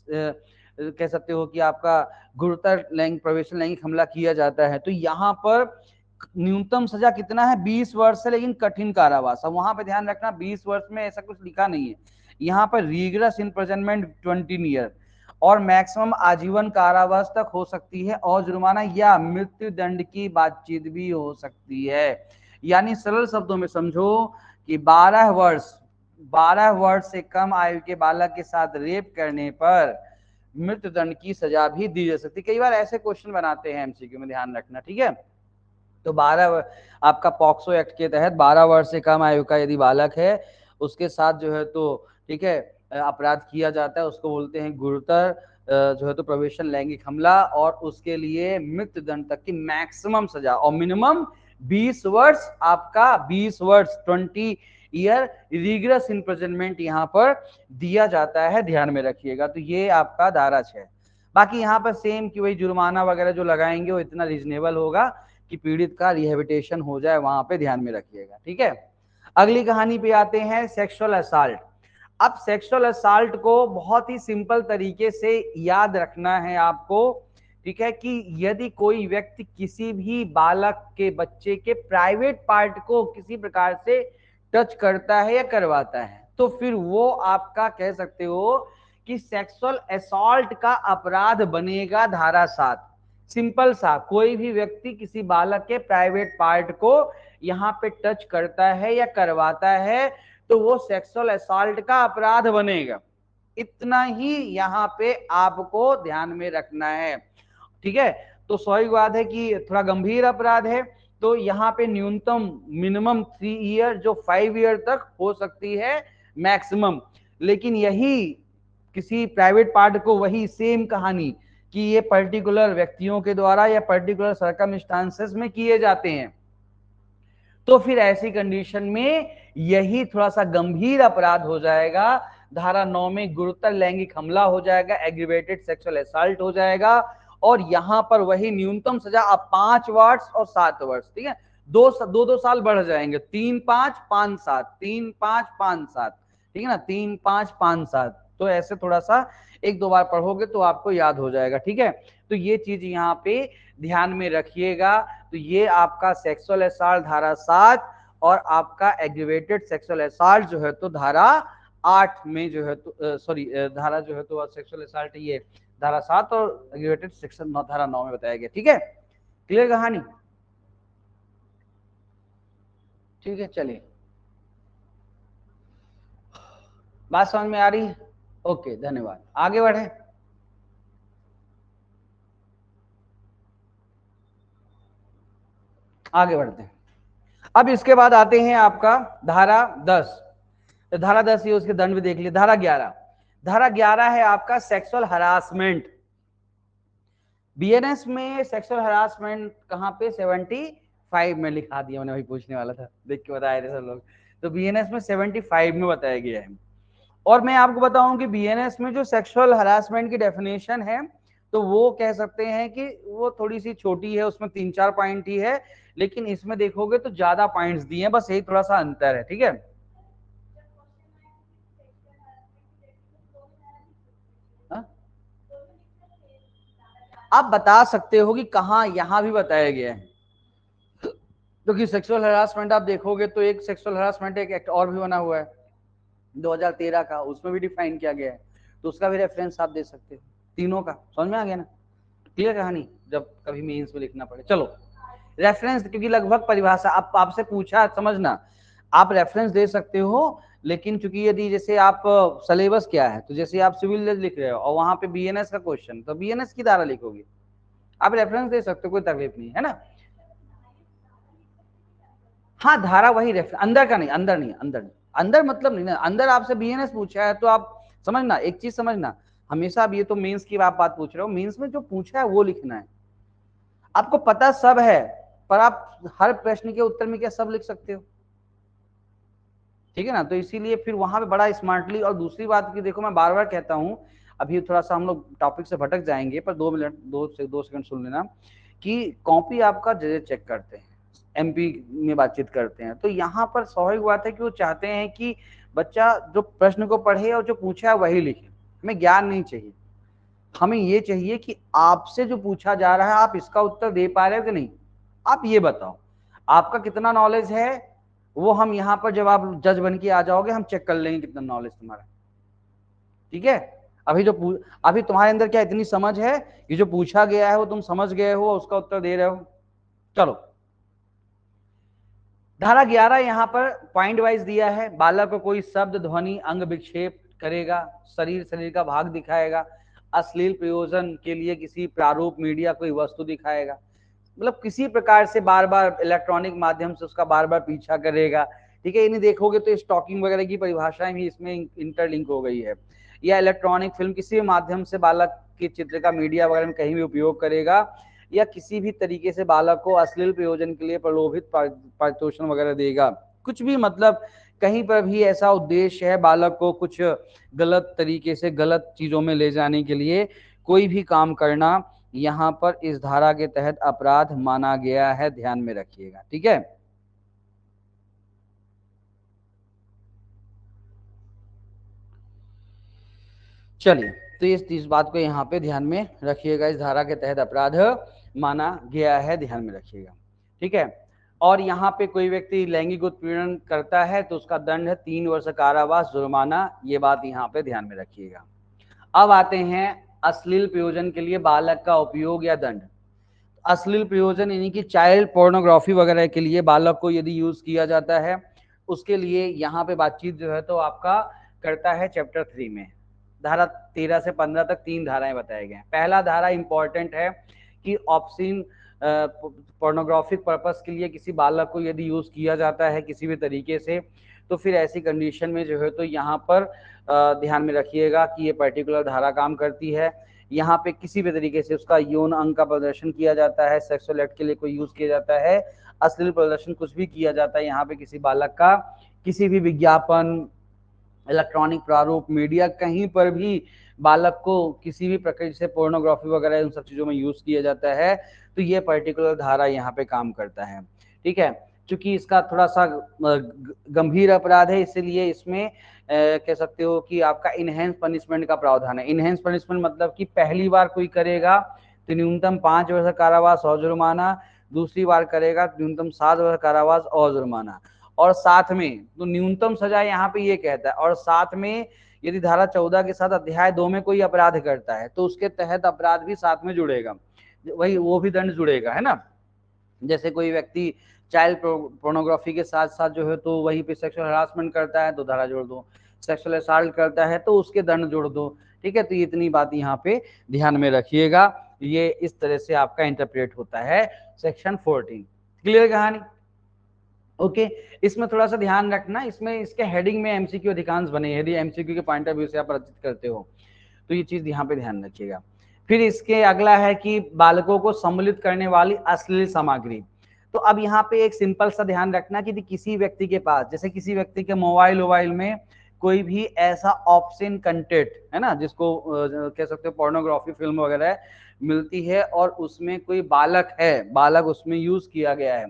कह सकते हो कि आपका गुरुतर लैंगिक प्रवेशन लैंगिक हमला किया जाता है, तो यहाँ पर न्यूनतम सजा कितना है, 20 वर्ष है, लेकिन कठिन कारावास। अब वहां पे ध्यान रखना 20 वर्ष में ऐसा कुछ लिखा नहीं है, यहाँ पर रिग्रेस इम्प्रिजनमेंट 20 ईयर और मैक्सिमम आजीवन कारावास तक हो सकती है, और जुर्माना या मृत्यु दंड की बातचीत भी हो सकती है। यानी सरल शब्दों में समझो कि 12 वर्ष से कम आयु के बालक के साथ रेप करने पर मृत्यु दंड की सजा भी दी जा सकती है। कई बार ऐसे क्वेश्चन बनाते हैं एमसीक्यू में, ध्यान रखना, ठीक है। तो 12 आपका पॉक्सो एक्ट के तहत 12 वर्ष से कम आयु का यदि बालक है, उसके साथ जो है तो ठीक है अपराध किया जाता है, उसको बोलते हैं गुरुतर जो है तो प्रवेशन लैंगिक हमला, और उसके लिए मृत्यु दंड तक की मैक्सिमम सजा, और मिनिमम 20 वर्ष, आपका 20 वर्ष 20 ईयर रिग्रेस इम्प्रिजनमेंट यहाँ पर दिया जाता है, ध्यान में रखिएगा। तो ये आपका धारा 6। बाकी यहाँ पर सेम कि वही जुर्माना वगैरह जो लगाएंगे वो इतना रीजनेबल होगा कि पीड़ित का रिहेबिलिटेशन हो जाए, वहां पे ध्यान में रखिएगा, ठीक है। अगली कहानी पे आते हैं, सेक्सुअल असॉल्ट। अब सेक्सुअल असॉल्ट को बहुत ही सिंपल तरीके से याद रखना है आपको, ठीक है, कि यदि कोई व्यक्ति किसी भी बालक के, बच्चे के प्राइवेट पार्ट को किसी प्रकार से टच करता है या करवाता है, तो फिर वो आपका कह सकते हो कि सेक्सुअल असॉल्ट का अपराध बनेगा धारा 7। सिंपल सा, कोई भी व्यक्ति किसी बालक के प्राइवेट पार्ट को यहाँ पे टच करता है या करवाता है तो वो सेक्सुअल असॉल्ट का अपराध बनेगा। इतना ही यहाँ पे आपको ध्यान में रखना है, ठीक है। तो स्वाभाविक बात है कि थोड़ा गंभीर अपराध है, तो यहाँ पे न्यूनतम मिनिमम 3 ईयर जो 5 ईयर तक हो सकती है मैक्सिमम। लेकिन यही किसी प्राइवेट पार्ट को, वही सेम कहानी कि ये पर्टिकुलर व्यक्तियों के द्वारा या पर्टिकुलर सर्कमस्टांसेस में किए जाते हैं, तो फिर ऐसी कंडीशन में यही थोड़ा सा गंभीर अपराध हो जाएगा, धारा 9 में गुरुतर लैंगिक हमला हो जाएगा, एग्रीवेटेड सेक्सुअल असॉल्ट हो जाएगा, और यहां पर वही न्यूनतम सजा अब 5 वर्ष और 7 वर्ष, ठीक है, 2 साल बढ़ जाएंगे, 3, 5, 5, 7, 3, 5, 5, 7, ठीक है ना, 3, 5, 5, 7। तो ऐसे थोड़ा सा 1-2 बार पढ़ोगे तो आपको याद हो जाएगा, ठीक है। तो ये चीज यहाँ पे ध्यान में रखिएगा। तो ये आपका सेक्सुअल असॉल्ट धारा 7 और आपका एग्रीवेटेड सेक्सुअल असॉल्ट जो है तो धारा 8 में जो है तो सॉरी धारा जो है तो सेक्सुअल असॉल्ट ये धारा 7 और एग्रीवेटेड सेक्शन धारा 9 में बताया गया, ठीक है। क्लियर कहानी, ठीक है। चलिए, बात समझ में आ रही है? ओके, धन्यवाद। आगे बढ़े। आगे बढ़ते हैं। अब इसके बाद आते हैं आपका धारा 10। तो धारा 10 ये उसके दंड भी देख लिया। धारा 11, धारा 11 है आपका सेक्सुअल हरासमेंट। बीएनएस में सेक्सुअल हरासमेंट कहां पे, 75 में लिखा दिया मैंने, वही पूछने वाला था, देख के बताए थे सब लोग। तो बीएनएस में 75 में बताया गया है। और मैं आपको बताऊं कि बीएनएस में जो सेक्सुअल हरासमेंट की डेफिनेशन है तो वो कह सकते हैं कि वो थोड़ी सी छोटी है, उसमें 3-4 पॉइंट ही है, लेकिन इसमें देखोगे तो ज्यादा पॉइंट्स दिए हैं, बस यही थोड़ा सा अंतर है, ठीक है। हा? आप बता सकते हो कि कहाँ, यहां भी बताया गया है, क्योंकि सेक्सुअल हरासमेंट आप देखोगे तो एक सेक्सुअल हरासमेंट एक एक्ट और भी बना हुआ है 2013 का, उसमें भी डिफाइन किया गया है, तो उसका भी रेफरेंस आप दे सकते हो। तीनों का समझ में आ गया ना, क्लियर कहानी, जब कभी मेंस में लिखना पड़े। चलो रेफरेंस, क्योंकि लगभग परिभाषा आपसे पूछा, समझना, आप रेफरेंस दे सकते हो, लेकिन चूंकि यदि जैसे आप सिलेबस क्या है, तो जैसे आप सिविल जज लिख रहे हो और वहां पे बीएनएस का क्वेश्चन, तो बीएनएस की धारा लिखोगे, आप रेफरेंस दे सकते हो, कोई तकलीफ नहीं है ना। हाँ धारा वही रेफरेंस, अंदर का नहीं, अंदर नहीं, अंदर नहीं, अंदर मतलब नहीं ना, अंदर आपसे बीएनएस पूछा है तो आप समझना, एक चीज समझना, हमेशा अब ये तो मेंस की आप बात पूछ रहे हो, मेंस में जो पूछा है वो लिखना है। आपको पता सब है, पर आप हर प्रश्न के उत्तर में क्या सब लिख सकते हो? ठीक है ना, तो इसीलिए फिर वहां पे बड़ा स्मार्टली। और दूसरी बात की देखो, मैं बार बार कहता हूं, अभी थोड़ा सा हम लोग टॉपिक से भटक जाएंगे, पर 2 मिनट, 2 सेकंड सुन लेना, कि कॉपी आपका जज हमें करते हैं, एमपी में बातचीत करते हैं, तो यहाँ पर स्वाभाविक बात है कि वो चाहते हैं कि बच्चा जो प्रश्न को पढ़े और जो पूछा है वही लिखे। हमें ज्ञान नहीं चाहिए, हमें ये चाहिए कि आपसे जो पूछा जा रहा है आप इसका उत्तर दे पा रहे हो कि नहीं, आप ये बताओ आपका कितना नॉलेज है। वो हम यहाँ पर जब आप जज बन के आ जाओगे हम चेक कर लेंगे कितना नॉलेज तुम्हारा, ठीक है। अभी तुम्हारे अंदर क्या इतनी समझ है, ये जो पूछा गया है वो तुम समझ गए हो, उसका उत्तर दे रहे हो। चलो, धारा 11 यहाँ पर पॉइंट वाइज दिया है, बालक को कोई शब्द, ध्वनि, अंग विक्षेप करेगा, शरीर का भाग दिखाएगा, अश्लील प्रयोजन के लिए किसी प्रारूप मीडिया कोई वस्तु दिखाएगा, मतलब किसी प्रकार से बार बार इलेक्ट्रॉनिक माध्यम से उसका बार बार पीछा करेगा। ठीक है, ये नहीं देखोगे तो स्टॉकिंग वगैरह की परिभाषाएं भी इसमें इंटरलिंक हो गई है। या इलेक्ट्रॉनिक फिल्म किसी भी माध्यम से बालक के चित्र का मीडिया वगैरह में कहीं भी उपयोग करेगा, या किसी भी तरीके से बालक को अश्लील प्रयोजन के लिए प्रलोभित पारितोषण वगैरह देगा, कुछ भी, मतलब कहीं पर भी ऐसा उद्देश्य है बालक को कुछ गलत तरीके से गलत चीजों में ले जाने के लिए कोई भी काम करना यहाँ पर इस धारा के तहत अपराध माना गया है, ध्यान में रखिएगा। ठीक है, चलिए, तो इस बात को यहाँ पे ध्यान में रखिएगा, इस धारा के तहत अपराध माना गया है, ध्यान में रखिएगा। ठीक है, और यहाँ पे कोई व्यक्ति लैंगिक उत्पीड़न करता है तो उसका दंड है 3 वर्ष कारावास, जुर्माना, ये बात यहाँ पे ध्यान में रखिएगा। अब आते हैं अश्लील प्रयोजन के लिए बालक का उपयोग या दंड। अश्लील प्रयोजन यानी कि चाइल्ड पोर्नोग्राफी वगैरह के लिए बालक को यदि यूज किया जाता है, उसके लिए यहाँ पे बातचीत जो है तो आपका करता है चैप्टर 3 में, धारा 13 से 15 तक 3 धाराएं बताए गए हैं। पहला धारा इंपॉर्टेंट है कि ऑब्सीन पोर्नोग्राफिक पर्पस के लिए किसी बालक को यदि यूज किया जाता है किसी भी तरीके से, तो फिर ऐसी कंडीशन में जो है तो यहाँ पर ध्यान में रखिएगा कि ये पर्टिकुलर धारा काम करती है। यहाँ पे किसी भी तरीके से उसका यौन अंग का प्रदर्शन किया जाता है, सेक्सुअल एक्ट के लिए कोई यूज किया जाता है, अश्लील प्रदर्शन कुछ भी किया जाता है यहाँ पे किसी बालक का, किसी भी विज्ञापन, इलेक्ट्रॉनिक प्रारूप, मीडिया, कहीं पर भी बालक को किसी भी प्रकार से पोर्नोग्राफी वगैरह उन सब चीजों में यूज किया जाता है, तो ये पर्टिकुलर धारा यहाँ पे काम करता है। ठीक है, क्योंकि इसका थोड़ा सा गंभीर अपराध है, इसलिए इसमें कह सकते हो कि आपका इनहेंस पनिशमेंट का प्रावधान है। इनहेंस पनिशमेंट मतलब कि पहली बार कोई करेगा तो न्यूनतम 5 वर्ष कारावास और जुर्माना, दूसरी बार करेगा तो न्यूनतम 7 वर्ष कारावास और जुर्माना, और साथ में तो न्यूनतम सजा यहाँ पे ये कहता है, और साथ में यदि धारा 14 के साथ अध्याय 2 में कोई अपराध करता है तो उसके तहत अपराध भी साथ में जुड़ेगा, वही वो भी दंड जुड़ेगा, है ना। जैसे कोई व्यक्ति चाइल्ड पोर्नोग्राफी के साथ साथ जो है तो वहीं पे सेक्सुअल हरासमेंट करता है तो धारा जोड़ दो, सेक्सुअल असॉल्ट करता है तो उसके दंड जोड़ दो। ठीक है, तो इतनी बात यहाँ पे ध्यान में रखिएगा, ये इस तरह से आपका इंटरप्रेट होता है सेक्शन 14। क्लियर कहानी? ओके, इसमें थोड़ा सा ध्यान रखना, इसमें इसके हेडिंग में एमसीक्यू अधिकांश बने, यदि एमसीक्यू के पॉइंट ऑफ व्यू से आप परिचित करते हो तो ये चीज यहाँ पे ध्यान रखिएगा। फिर इसके अगला है कि बालकों को सम्मिलित करने वाली अश्लील सामग्री। तो अब यहाँ पे एक सिंपल सा ध्यान रखना कि किसी व्यक्ति के पास, जैसे किसी व्यक्ति के मोबाइल में कोई भी ऐसा ऑप्शन कंटेंट है ना, जिसको कह सकते हो पोर्नोग्राफी फिल्म वगैरह मिलती है और उसमें कोई बालक है, बालक उसमें यूज किया गया है,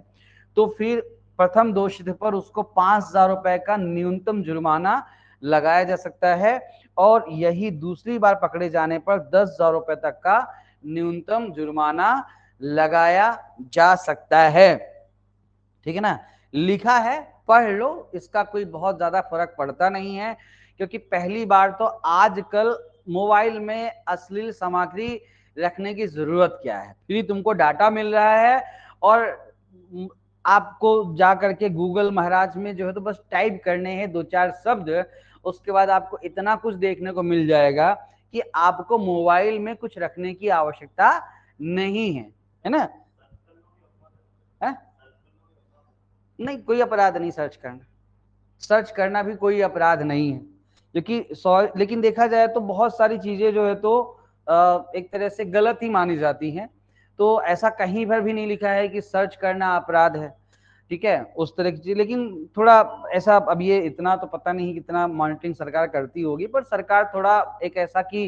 तो फिर प्रथम दोषित पर उसको 5,000 रुपए का न्यूनतम जुर्माना लगाया जा सकता है, और यही दूसरी बार पकड़े जाने पर 10,000 रुपए तक का न्यूनतम जुर्माना लगाया जा सकता है। ठीक है ना, लिखा है, पढ़ लो, इसका कोई बहुत ज्यादा फर्क पड़ता नहीं है, क्योंकि पहली बार तो आजकल मोबाइल में अश्लील सामग्री रखने की जरूरत क्या है, फ्री तुमको डाटा मिल रहा है, और आपको जा करके गूगल महाराज में जो है तो बस टाइप करने हैं 2-4 शब्द, उसके बाद आपको इतना कुछ देखने को मिल जाएगा कि आपको मोबाइल में कुछ रखने की आवश्यकता नहीं है ना? है? नहीं, कोई अपराध नहीं सर्च करना, सर्च करना भी कोई अपराध नहीं है, क्योंकि लेकिन देखा जाए तो बहुत सारी चीजें जो है तो एक तरह से गलत ही मानी जाती हैं। तो ऐसा कहीं पर भी नहीं लिखा है कि सर्च करना अपराध है, ठीक है, उस तरह की चीज। लेकिन थोड़ा ऐसा, अब ये इतना तो पता नहीं कितना मॉनिटरिंग सरकार करती होगी, पर सरकार थोड़ा एक ऐसा कि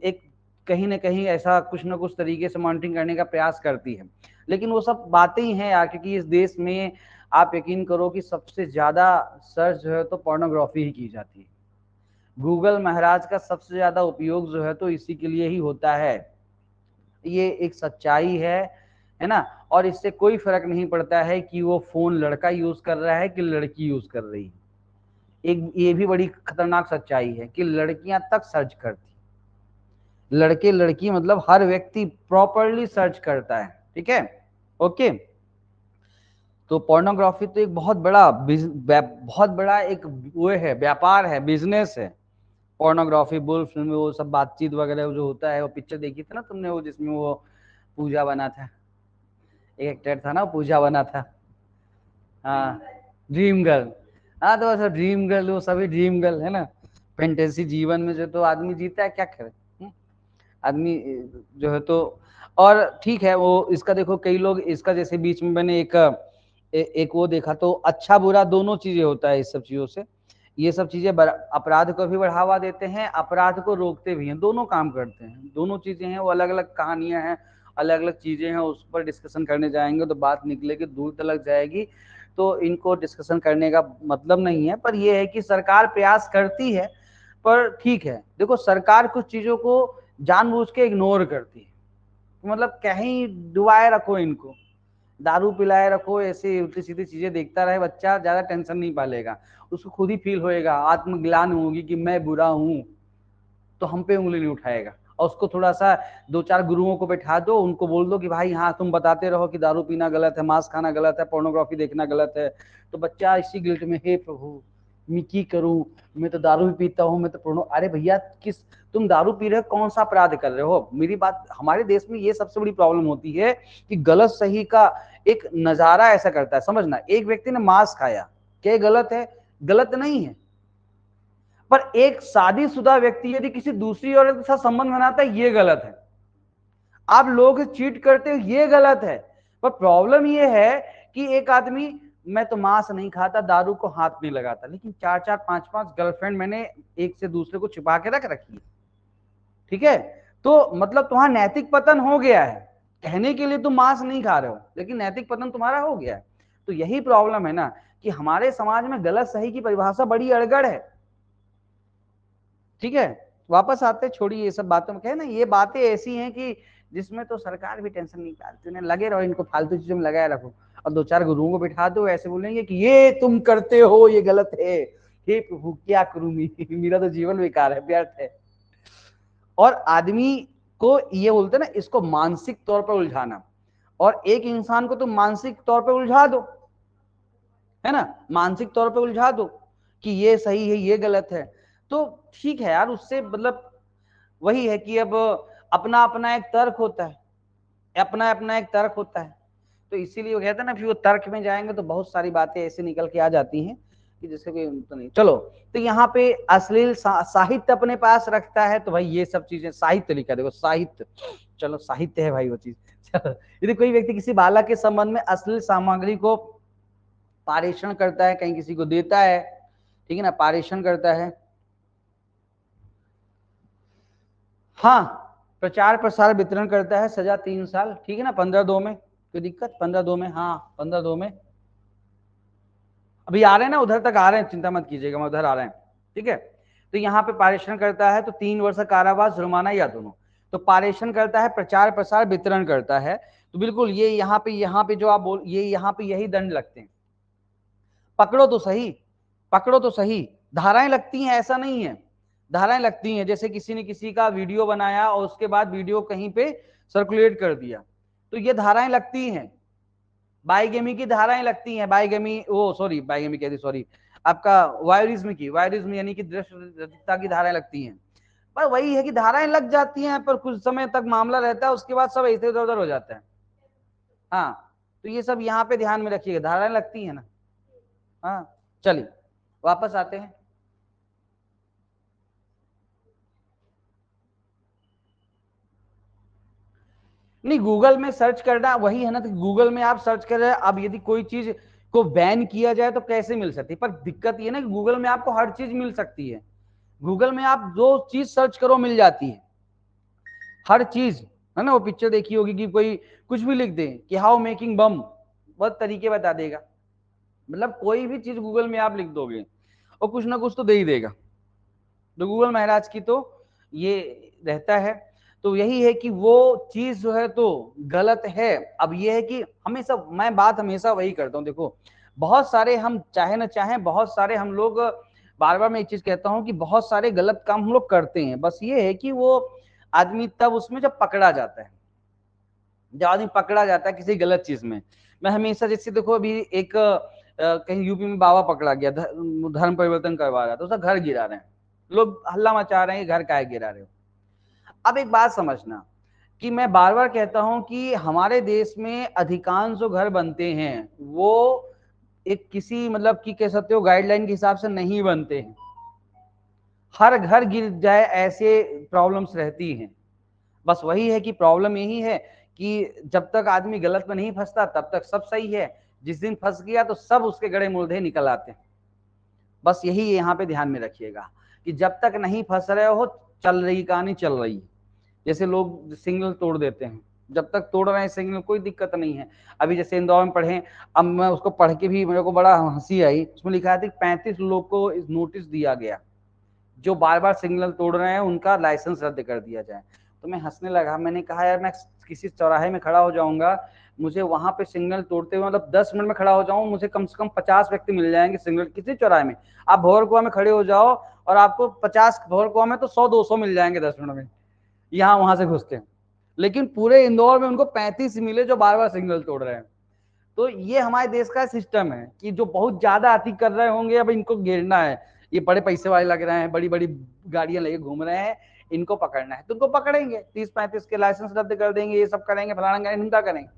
एक कहीं ना कहीं ऐसा कुछ ना कुछ तरीके से मॉनिटरिंग करने का प्रयास करती है। लेकिन वो सब बातें ही हैं यार, क्योंकि इस देश में आप यकीन करो कि सबसे ज्यादा सर्च जो है तो पोर्नोग्राफी ही की जाती है। गूगल महाराज का सबसे ज्यादा उपयोग जो है तो इसी के लिए ही होता है। ये एक सच्चाई है ना? और इससे कोई फर्क नहीं पड़ता है कि वो फोन लड़का यूज कर रहा है कि लड़की यूज कर रही है। एक ये भी बड़ी खतरनाक सच्चाई है कि लड़कियां तक सर्च करती, लड़के लड़की मतलब हर व्यक्ति प्रॉपरली सर्च करता है, ठीक है, ओके। तो पोर्नोग्राफी तो एक बहुत बड़ा एक वो है, व्यापार है, बिजनेस है। पोर्नोग्राफी, बुल फिल्म, वो सब बातचीत वगैरह जो होता है, वो पिक्चर देखी थी ना तुमने, वो जिसमें वो पूजा बना था, एक एक्टर था ना पूजा बना था, हाँ, ड्रीम गर्ल। हाँ, तो वैसे ड्रीम गर्ल, वो सभी ड्रीम गर्ल है ना। फैंटेसी जीवन में जो तो आदमी जीता है, क्या करे आदमी जो है तो। और ठीक है, वो इसका देखो कई लोग इसका, जैसे बीच में मैंने एक वो देखा, तो अच्छा बुरा दोनों चीजें होता है इस सब चीजों से। ये सब चीजें अपराध को भी बढ़ावा देते हैं, अपराध को रोकते भी हैं, दोनों काम करते हैं, दोनों चीजें हैं, वो अलग अलग कहानियां हैं, अलग अलग चीजें हैं। उस पर डिस्कशन करने जाएंगे तो बात निकलेगी दूर तक जाएगी, तो इनको डिस्कशन करने का मतलब नहीं है। पर यह है कि सरकार प्रयास करती है, पर ठीक है, देखो सरकार कुछ चीजों को जानबूझ के इग्नोर करती है, मतलब कहीं डुबाए रखो इनको, दारू पिलाए रखो, ऐसे उल्टी सीधी चीजें देखता रहे बच्चा, ज्यादा टेंशन नहीं पालेगा, उसको खुद ही फील होएगा, आत्मग्लान होगी कि मैं बुरा हूं, तो हम पे उंगली नहीं उठाएगा। और उसको थोड़ा सा दो चार गुरुओं को बैठा दो, उनको बोल दो कि भाई हाँ तुम बताते रहो कि दारू पीना गलत है, मांस खाना गलत है, पोर्नोग्राफी देखना गलत है, तो बच्चा इसी गिल्ट में, हे प्रभु मैं की करूं, मैं तो दारू भी पीता हूं, मैं तो पोर्नो, अरे भैया किस, तुम दारू पी रहे हो, कौन सा अपराध कर रहे हो? मेरी बात, हमारे देश में ये सबसे बड़ी प्रॉब्लम होती है कि गलत सही का एक नजारा ऐसा करता है। समझना, एक व्यक्ति ने मांस खाया, क्या गलत है? गलत नहीं है। पर एक शादीशुदा व्यक्ति यदि किसी दूसरी औरत के साथ संबंध बनाता है, ये गलत है। आप लोग चीट करते हो, ये गलत है। पर प्रॉब्लम ये है कि एक आदमी, मैं तो मांस नहीं खाता, दारू को हाथ नहीं लगाता, लेकिन चार चार पांच पांच गर्लफ्रेंड मैंने एक से दूसरे को छिपा के रख रखी है, ठीक है, तो मतलब तुम्हारा नैतिक पतन हो गया है। कहने के लिए तुम मांस नहीं खा रहे हो, लेकिन नैतिक पतन तुम्हारा हो गया है। तो यही प्रॉब्लम है ना, कि हमारे समाज में गलत सही की परिभाषा बड़ी अड़गड़ है, ठीक है। वापस आते, छोड़िए ये सब बातों में, कहे ना ये बातें ऐसी हैं कि जिसमें तो सरकार भी टेंशन नहीं पाती, उन्हें लगे रहो, इनको फालतू चीजों में लगाए रखो, और दो चार गुरुओं को बिठा दो, ऐसे बोलेंगे कि ये तुम करते हो ये गलत है, हे प्रभु क्या करूं मेरा तो जीवन बेकार है, व्यर्थ है। और आदमी को ये बोलते ना, इसको मानसिक तौर पर उलझाना, और एक इंसान को तुम मानसिक तौर पर उलझा दो, है ना, मानसिक तौर पर उलझा दो कि ये सही है ये गलत है, तो ठीक है यार, उससे मतलब वही है कि अब अपना अपना एक तर्क होता है, अपना अपना एक तर्क होता है। तो इसीलिए वो कहते हैं ना, फिर वो तर्क में जाएंगे तो बहुत सारी बातें ऐसे निकल के आ जाती हैं कि जिससे कोई तो नहीं। चलो, तो यहाँ पे अश्लील साहित्य अपने पास रखता है, तो भाई ये सब चीजें साहित्य लिखा, देखो साहित्य, चलो साहित्य है भाई वो चीज। चलो, यदि कोई व्यक्ति किसी बालक के संबंध में अश्लील सामग्री को पारेषण करता है, कहीं किसी को देता है, ठीक है ना, पारेषण करता है, हाँ, प्रचार प्रसार वितरण करता है, सजा 3 साल, ठीक है ना, 15(2) में, कोई दिक्कत? 15(2) में, हाँ 15(2) में। अभी आ रहे हैं ना, उधर तक आ रहे हैं, चिंता मत कीजिएगा, मैं उधर आ रहे हैं, ठीक है। तो यहाँ पे पारेषण करता है तो 3 वर्ष का कारावास, जुर्माना या दोनों। तो पारेषण करता है, प्रचार प्रसार वितरण करता है, तो बिल्कुल ये यहाँ पे जो आप बोल, ये यहाँ पे यही दंड लगते हैं। पकड़ो तो सही, पकड़ो तो सही, धाराएं लगती हैं, ऐसा नहीं है, धाराएं लगती हैं। जैसे किसी ने किसी का वीडियो बनाया और उसके बाद वीडियो कहीं पे सर्कुलेट कर दिया, तो ये धाराएं लगती हैं, बाइगेमी की धाराएं लगती हैं, बाइगेमी, वो सॉरी बाइगेमी कहती, सॉरी आपका वायरिज्म की, वायरिज्म यानी कि दृष्टता की धाराएं लगती हैं। पर वही है कि धाराएं लग जाती हैं, पर कुछ समय तक मामला रहता है, उसके बाद सब ऐसे इधर उधर हो जाता है। हाँ, तो ये सब यहाँ पे ध्यान में रखिएगा, धाराएं लगती है ना। हाँ, चलिए वापस आते हैं। नहीं, गूगल में सर्च करना वही है ना, तो गूगल में आप सर्च कर रहे हैं। अब यदि कोई चीज को बैन किया जाए तो कैसे मिल सकती है, पर दिक्कत ये ना कि गूगल में आपको हर चीज मिल सकती है। गूगल में आप जो चीज सर्च करो मिल जाती है, हर चीज, है ना। वो पिक्चर देखी होगी कि कोई कुछ भी लिख दे कि हाउ मेकिंग बम, बहुत तरीके बता देगा। मतलब कोई भी चीज गूगल में आप लिख दोगे और कुछ ना कुछ तो दे ही देगा। तो गूगल महाराज की तो ये रहता है। तो यही है कि वो चीज जो है तो गलत है। अब ये है कि हमेशा मैं बात हमेशा वही करता हूँ, देखो बहुत सारे हम चाहे ना चाहे, बहुत सारे हम लोग, बार बार मैं एक चीज कहता हूँ कि बहुत सारे गलत काम हम लोग करते हैं। बस ये है कि वो आदमी तब उसमें जब पकड़ा जाता है, जब आदमी पकड़ा जाता है किसी गलत चीज में। मैं हमेशा, जैसे देखो अभी एक कहीं यूपी में बाबा पकड़ा गया, धर्म परिवर्तन करवा रहा था, उसका घर गिरा रहे हैं लोग, हल्ला मचा रहे हैं घर काहे गिरा रहे हो। अब एक बात समझना कि मैं बार बार कहता हूं कि हमारे देश में अधिकांश जो घर बनते हैं वो एक किसी मतलब कि कह सकते हो गाइडलाइन के हिसाब से नहीं बनते हैं। हर घर गिर जाए ऐसे प्रॉब्लम्स रहती हैं। बस वही है कि प्रॉब्लम यही है कि जब तक आदमी गलत में नहीं फंसता तब तक सब सही है, जिस दिन फंस गया तो सब उसके गड़े मुर्दे निकल आते हैं। बस यही यहाँ पे ध्यान में रखिएगा कि जब तक नहीं फंस रहे हो, चल रही कहानी चल रही है। जैसे लोग सिग्नल तोड़ देते हैं, जब तक तोड़ रहे हैं सिग्नल कोई दिक्कत नहीं है। अभी जैसे इंदौर में पढ़े, अब मैं उसको पढ़ के भी मेरे को बड़ा हंसी आई, उसमें लिखा था 35 लोग को नोटिस दिया गया जो बार बार सिग्नल तोड़ रहे हैं, उनका लाइसेंस रद्द कर दिया जाए। तो मैं हंसने लगा, मैंने कहा यार मैं किसी चौराहे में खड़ा हो जाऊंगा, मुझे वहां पे सिग्नल तोड़ते हुए मतलब 10 मिनट में खड़ा हो जाऊं, मुझे कम से कम 50 व्यक्ति मिल जाएंगे सिग्नल किसी चौराहे में। आप भोरकुआ में खड़े हो जाओ और आपको 50, भोरकुआ में तो 100-200 मिल जाएंगे 10 मिनट में, यहाँ वहां से घुसते हैं। लेकिन पूरे इंदौर में उनको 35 मिले जो बार बार सिग्नल तोड़ रहे हैं। तो ये हमारे देश का सिस्टम है कि जो बहुत ज्यादा अति कर रहे होंगे अब इनको घेरना है। ये बड़े पैसे वाले लग रहे हैं, बड़ी बड़ी गाड़ियां लेके घूम रहे हैं, इनको पकड़ना है तो उनको पकड़ेंगे, 30-35 के लाइसेंस रद्द कर देंगे, ये सब करेंगे, फलाना करेंगे, हिंसा करेंगे।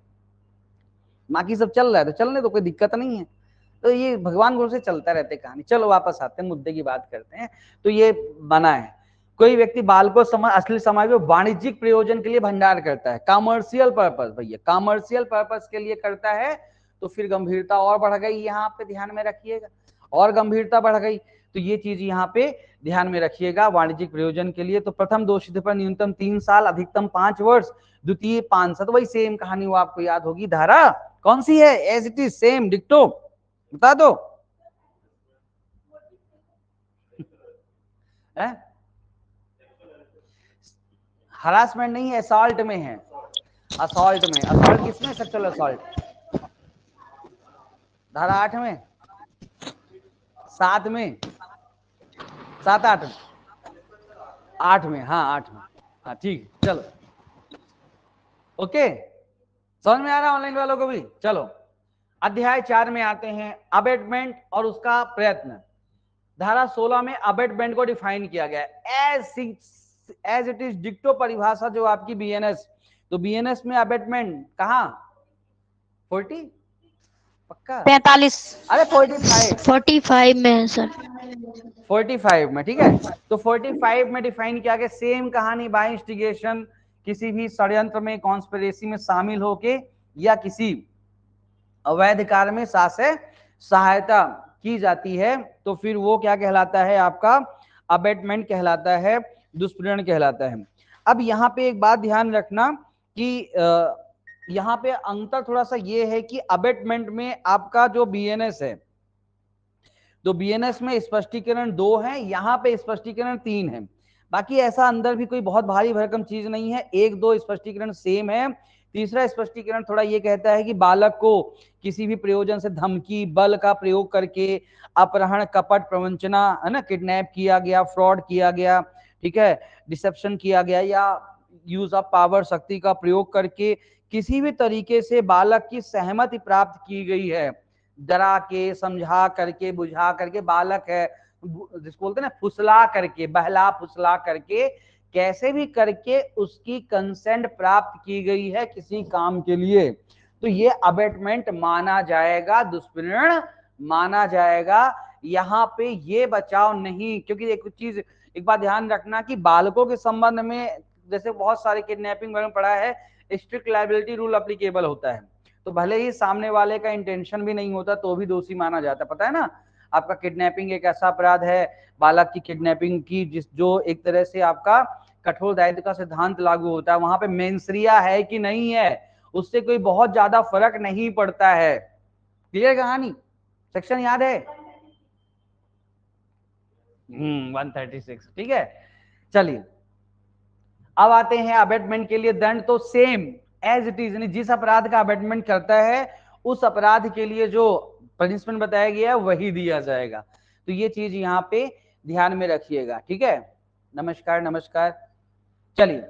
बाकी सब चल रहा है तो चलने तो कोई दिक्कत नहीं है। तो ये भगवान गुरु से चलता रहते कहानी। चलो वापस आते हैं, मुद्दे की बात करते हैं। तो ये बना है, कोई व्यक्ति बाल को असली समाज में वाणिज्यिक प्रयोजन के लिए भंडार करता है, कॉमर्शियल पर्पस, भैया कॉमर्शियल पर्पस के लिए करता है, तो फिर गंभीरता और बढ़ गई, यहाँ पे ध्यान में रखिएगा, और गंभीरता बढ़ गई। तो ये चीज यहाँ पे ध्यान में रखिएगा, वाणिज्यिक प्रयोजन के लिए तो प्रथम दोषित पर न्यूनतम 3 साल, अधिकतम 5 वर्ष, द्वितीय 5 साल। तो वही सेम कहानी वो आपको याद होगी, धारा कौन सी है, एज इट इज सेम डिक्टो, बता दो है? हरासमेंट नहीं है, असॉल्ट में है, असॉल्ट में। असॉल्ट किसमें, सेक्सुअल असॉल्ट, धारा 8 में, 7 में, 7-8 में, 8 में, हाँ 8 में, हाँ ठीक, चलो ओके, समझ में आ रहा है ऑनलाइन वालों को भी। चलो अध्याय 4 में आते हैं, अबेटमेंट और उसका प्रयत्न। धारा 16 में अबेटमेंट को डिफाइन किया गया है एज इट इज डिक्टो परिभाषा जो आपकी बीएनएस। तो बीएनएस में अबेटमेंट कहाँ, 40 पक्का, 45, अरे 45, 45 में है सर, 45 में, ठीक है। तो 45 में डिफाइन किया गया सेम कहानी, बाय इंस्टिगेशन, किसी भी षड्यंत्र में, कॉन्स्पिरेसी में शामिल होके या किसी अवैध कार्य में सहायता की जाती है, तो फिर वो क्या कहलाता है आपका, अबेटमेंट कहलाता है, दुष्प्रेरण कहलाता है। अब यहाँ पे एक बात ध्यान रखना कि यहाँ पे अंतर थोड़ा सा ये है कि अबेटमेंट में आपका जो बीएनएस है, तो बीएनएस में स्पष्टीकरण 2 है, यहाँ पे स्पष्टीकरण 3 है। बाकी ऐसा अंदर भी कोई बहुत भारी भरकम चीज नहीं है, 1-2 स्पष्टीकरण सेम है। तीसरा स्पष्टीकरण थोड़ा ये कहता है कि बालक को किसी भी प्रयोजन से धमकी, बल का प्रयोग करके, अपहरण, कपट, प्रवंचना, है ना, किडनैप किया गया, फ्रॉड किया गया, ठीक है, डिसेप्शन किया गया, या यूज ऑफ पावर, शक्ति का प्रयोग करके किसी भी तरीके से बालक की सहमति प्राप्त की गई है, डरा के, समझा करके, बुझा करके, बालक है जिसको बोलते हैं ना फुसला करके, बहला फुसला करके, कैसे भी करके उसकी कंसेंट प्राप्त की गई है किसी काम के लिए, तो ये अबेटमेंट माना जाएगा, दुष्प्रेरण माना जाएगा। यहाँ पे ये बचाव नहीं, क्योंकि एक चीज, एक बात ध्यान रखना कि बालकों के संबंध में जैसे बहुत सारे किडनैपिंग में पड़ा है, स्ट्रिक्ट लायबिलिटी रूल अप्लीकेबल होता है, तो भले ही सामने वाले का इंटेंशन भी नहीं होता तो भी दोषी माना जाता है, पता है ना। आपका किडनैपिंग एक ऐसा अपराध है, बालक की किडनैपिंग की, जिस जो एक तरह से आपका कठोर दायित्व का सिद्धांत लागू होता है, वहां पे मेंसरिया है कि नहीं है उससे कोई बहुत ज्यादा फर्क नहीं पड़ता है। क्लियर कहानी, सेक्शन याद है? 136, ठीक है। चलिए अब आते हैं अबेटमेंट के लिए दंड, तो सेम एज इट इज, यानी जिस अपराध का अबेटमेंट करता है उस अपराध के लिए जो पनिशमेंट बताया गया है वही दिया जाएगा। तो ये चीज यहाँ पे ध्यान में रखिएगा, ठीक है। नमस्कार नमस्कार। चलिए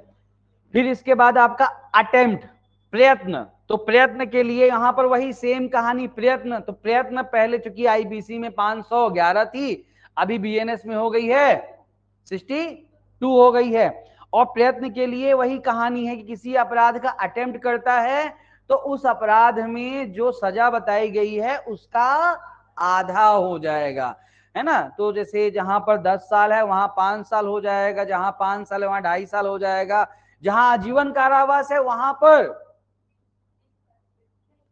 फिर इसके बाद आपका अटेम्प्ट, प्रयत्न, तो प्रयत्न के लिए यहां पर वही सेम कहानी, प्रयत्न, तो प्रयत्न पहले चूंकि आईपीसी में 511 थी, अभी बीएनएस में हो गई है 62 हो गई है। और प्रयत्न के लिए वही कहानी है कि किसी अपराध का अटेम्प्ट करता है तो उस अपराध में जो सजा बताई गई है उसका आधा हो जाएगा, है ना। तो जैसे जहां पर 10 साल है वहां 5 साल हो जाएगा, जहां 5 साल है वहां 2.5 साल हो जाएगा, जहां आजीवन कारावास है वहां पर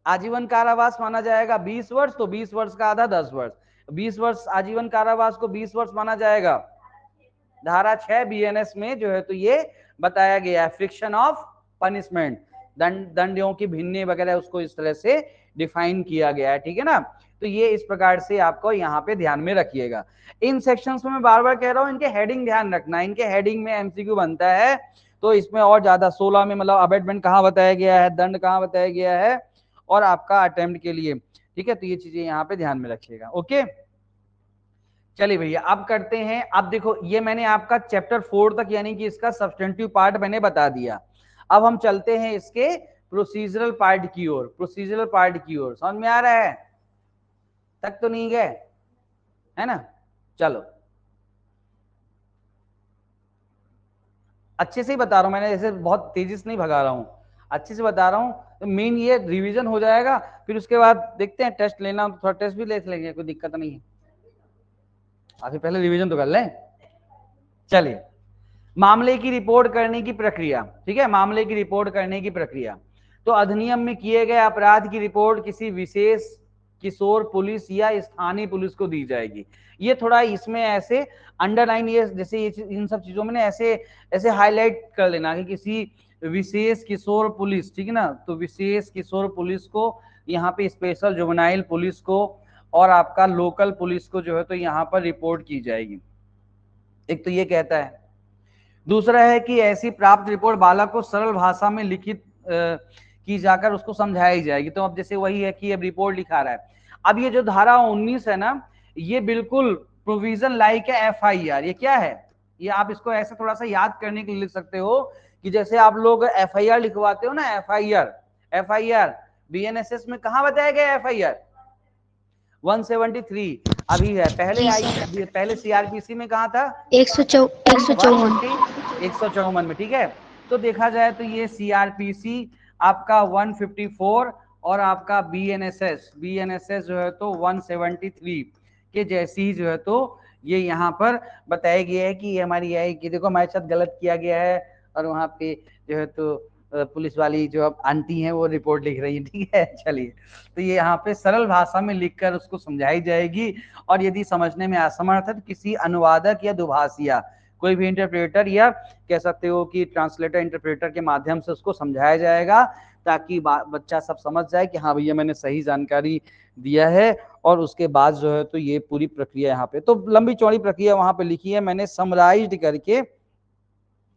आजीवन कारावास माना जाएगा 20 वर्ष, तो 20 वर्ष का आधा 10 वर्ष, 20 वर्ष आजीवन कारावास को 20 वर्ष माना जाएगा। धारा 6 बीएनएस में जो है तो ये बताया गया है, फ्रिक्शन ऑफ पनिशमेंट, दंडों की भिन्ने वगैरह उसको इस तरह से डिफाइन किया गया है, ठीक है ना। तो ये इस प्रकार से आपको यहाँ पे ध्यान में रखिएगा। इन सेक्शंस में मैं बार बार कह रहा हूँ इनके हेडिंग ध्यान रखना, इनके हेडिंग में एमसीक्यू बनता है, तो इसमें और ज्यादा 16 में मतलब अबेटमेंट कहाँ बताया गया है, दंड कहाँ बताया गया है, और आपका अटेम्प्ट के लिए, ठीक है। तो ये चीजें यहाँ पे ध्यान में रखिएगा, ओके। चलिए भैया अब करते हैं, अब देखो ये मैंने आपका चैप्टर 4 तक यानी कि इसका सब्सटेंटिव पार्ट मैंने बता दिया। अब हम चलते हैं इसके प्रोसीजरल पार्ट की ओर, प्रोसीजरल पार्ट की ओर, समझ में आ रहा है? तक तो नहीं गए, है ना। चलो अच्छे से ही बता रहा हूं मैंने, जैसे बहुत तेजी से नहीं भगा रहा हूं, अच्छे से बता रहा हूं। तो मेन ये रिवीजन हो जाएगा, फिर उसके बाद देखते हैं टेस्ट लेना तो थोड़ा टेस्ट भी ले लेंगे, कोई दिक्कत नहीं है, अभी पहले रिवीजन तो कर लें। चलिए मामले की रिपोर्ट करने की प्रक्रिया, ठीक है, मामले की रिपोर्ट करने की प्रक्रिया, तो अधिनियम में किए गए अपराध की रिपोर्ट किसी विशेष किशोर पुलिस या स्थानीय पुलिस को दी जाएगी। ये थोड़ा इसमें ऐसे अंडरलाइन, ये जैसे ये इन सब चीजों में ना ऐसे ऐसे हाईलाइट कर लेना कि किसी विशेष किशोर पुलिस, ठीक है ना, तो विशेष किशोर पुलिस को, यहाँ पे स्पेशल जुवेनाइल पुलिस को और आपका लोकल पुलिस को जो है तो यहाँ पर रिपोर्ट की जाएगी। एक तो ये कहता है, दूसरा है कि ऐसी प्राप्त रिपोर्ट बालक को सरल भाषा में लिखित की जाकर उसको समझाई जाएगी। तो अब जैसे वही है कि अब रिपोर्ट लिखा रहा है, अब ये जो धारा 19 है ना, ये बिल्कुल प्रोविजन लाइक है एफआईआर। ये क्या है, ये आप इसको ऐसे थोड़ा सा याद करने के लिए लिख सकते हो कि जैसे आप लोग एफआईआर लिखवाते हो ना, एफआईआर, एफआईआर बीएनएसएस में कहाँ बताया गया एफआईआर 173 अभी है, पहले आई, पहले सीआरपीसी में कहा था 154 में, ठीक है। तो देखा जाए तो ये सीआरपीसी आपका 154 और आपका बीएनएसएस जो है तो 173 के जैसी ही जो है तो ये यहाँ पर बताया गया है कि ये हमारी आई कि देखो हमारे साथ गलत किया गया है, और वहां पे जो है तो पुलिस वाली जो अब आंटी हैं वो रिपोर्ट लिख रही है, ठीक है। चलिए तो ये यहाँ पे सरल भाषा में लिखकर उसको समझाई जाएगी, और यदि समझने में असमर्थ है तो किसी अनुवादक या दुभाषिया, कोई भी इंटरप्रेटर या कह सकते हो कि ट्रांसलेटर इंटरप्रेटर के माध्यम से उसको समझाया जाएगा, ताकि बच्चा सब समझ जाए कि हाँ भैया मैंने सही जानकारी दिया है। और उसके बाद जो है तो ये पूरी प्रक्रिया यहाँ पे तो लंबी चौड़ी प्रक्रिया वहां पे लिखी है, मैंने समराइज्ड करके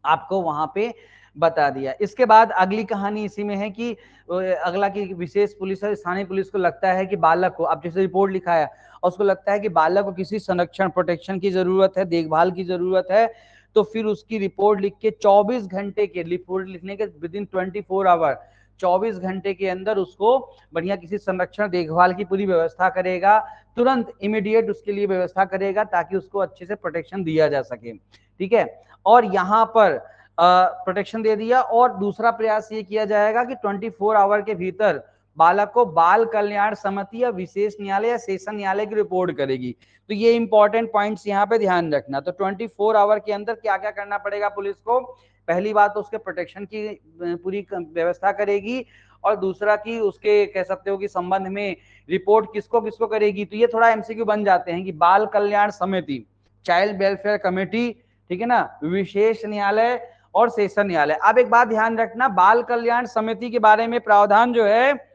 आपको वहां पे बता दिया। इसके बाद अगली कहानी इसी में है कि अगला की विशेष पुलिस और स्थानीय पुलिस को लगता है कि बालक को, अब जैसे रिपोर्ट लिखा है और उसको लगता है कि बालक को किसी संरक्षण प्रोटेक्शन की जरूरत है, देखभाल की जरूरत है, तो फिर उसकी रिपोर्ट लिख के 24 घंटे के, रिपोर्ट लिखने के विदिन 24 आवर 24 घंटे के अंदर उसको बढ़िया किसी संरक्षण देखभाल की पूरी व्यवस्था करेगा, तुरंत इमीडिएट उसके लिए व्यवस्था करेगा ताकि उसको अच्छे से प्रोटेक्शन दिया जा सके। ठीक है, और यहाँ पर प्रोटेक्शन दे दिया, और दूसरा प्रयास ये किया जाएगा कि 24 आवर के भीतर बालक को बाल कल्याण समिति या विशेष न्यायालय या सेशन न्यायालय की रिपोर्ट करेगी। तो ये इंपॉर्टेंट पॉइंट्स यहाँ पे ध्यान रखना। तो 24 आवर के अंदर क्या क्या करना पड़ेगा पुलिस को? पहली बात तो उसके प्रोटेक्शन की पूरी व्यवस्था करेगी, और दूसरा कि उसके कह सकते हो कि संबंध में रिपोर्ट किसको किसको करेगी। तो ये थोड़ा एमसीक्यू बन जाते हैं कि बाल कल्याण समिति, चाइल्ड वेलफेयर कमेटी, ठीक है ना, विशेष न्यायालय और सेशन न्यायालय। अब एक बात ध्यान रखना, बाल कल्याण समिति के बारे में प्रावधान जो है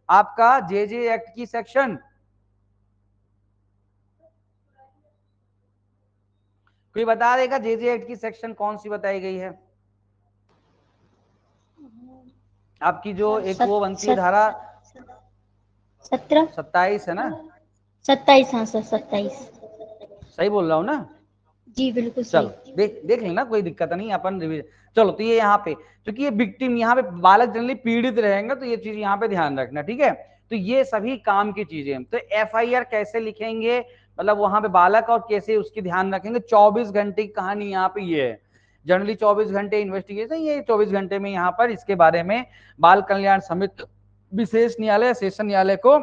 आपका जेजे एक्ट की सेक्शन, कोई बता देगा जेजे एक्ट की सेक्शन कौन सी बताई गई है? आपकी जो एक वो बनती है धारा 27 है ना? 27, हाँ सर 27। सही बोल रहा हूँ ना? जी बिल्कुल सही। चलो देख लेना, कोई दिक्कत नहीं, अपन रिवीजन। चलो, तो ये यहाँ पे, क्योंकि ये विक्टिम, यहाँ पे बालक जनरली पीड़ित रहेंगे, तो ये चीज यहाँ पे ध्यान रखना। ठीक है, तो ये सभी काम की चीजें। तो एफआईआर कैसे लिखेंगे, मतलब वहां पे बालक और कैसे उसकी ध्यान रखेंगे। 24 घंटे की कहानी यहाँ पे ये है, जनरली 24 घंटे इन्वेस्टिगेशन, ये 24 घंटे में यहाँ पर इसके बारे में बाल कल्याण समिति, विशेष न्यायालय, सेशन न्यायालय को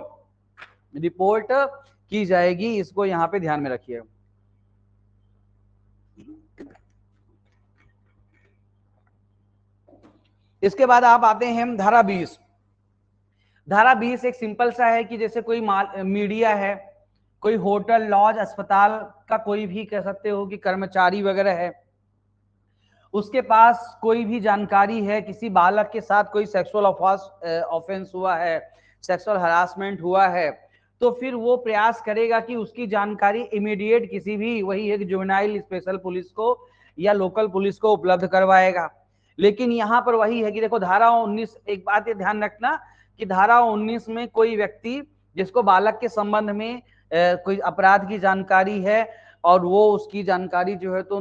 रिपोर्ट की जाएगी। इसको यहाँ पे ध्यान में रखिए। इसके बाद आप आते हैं धारा 20। धारा 20 एक सिंपल सा है कि जैसे कोई मीडिया है, कोई होटल, लॉज, अस्पताल का कोई भी कह सकते हो कि कर्मचारी वगैरह है, उसके पास कोई भी जानकारी है किसी बालक के साथ कोई सेक्सुअल ऑफेंस हुआ है, सेक्सुअल हरासमेंट हुआ है, तो फिर वो प्रयास करेगा कि उसकी जानकारी इमीडिएट किसी भी, वही है कि जुवेनाइल स्पेशल पुलिस को या लोकल पुलिस को उपलब्ध करवाएगा। लेकिन यहाँ पर वही है कि देखो धारा 19, एक बात ये ध्यान रखना कि धारा 19 में कोई व्यक्ति जिसको बालक के संबंध में कोई अपराध की जानकारी है और वो उसकी जानकारी जो है तो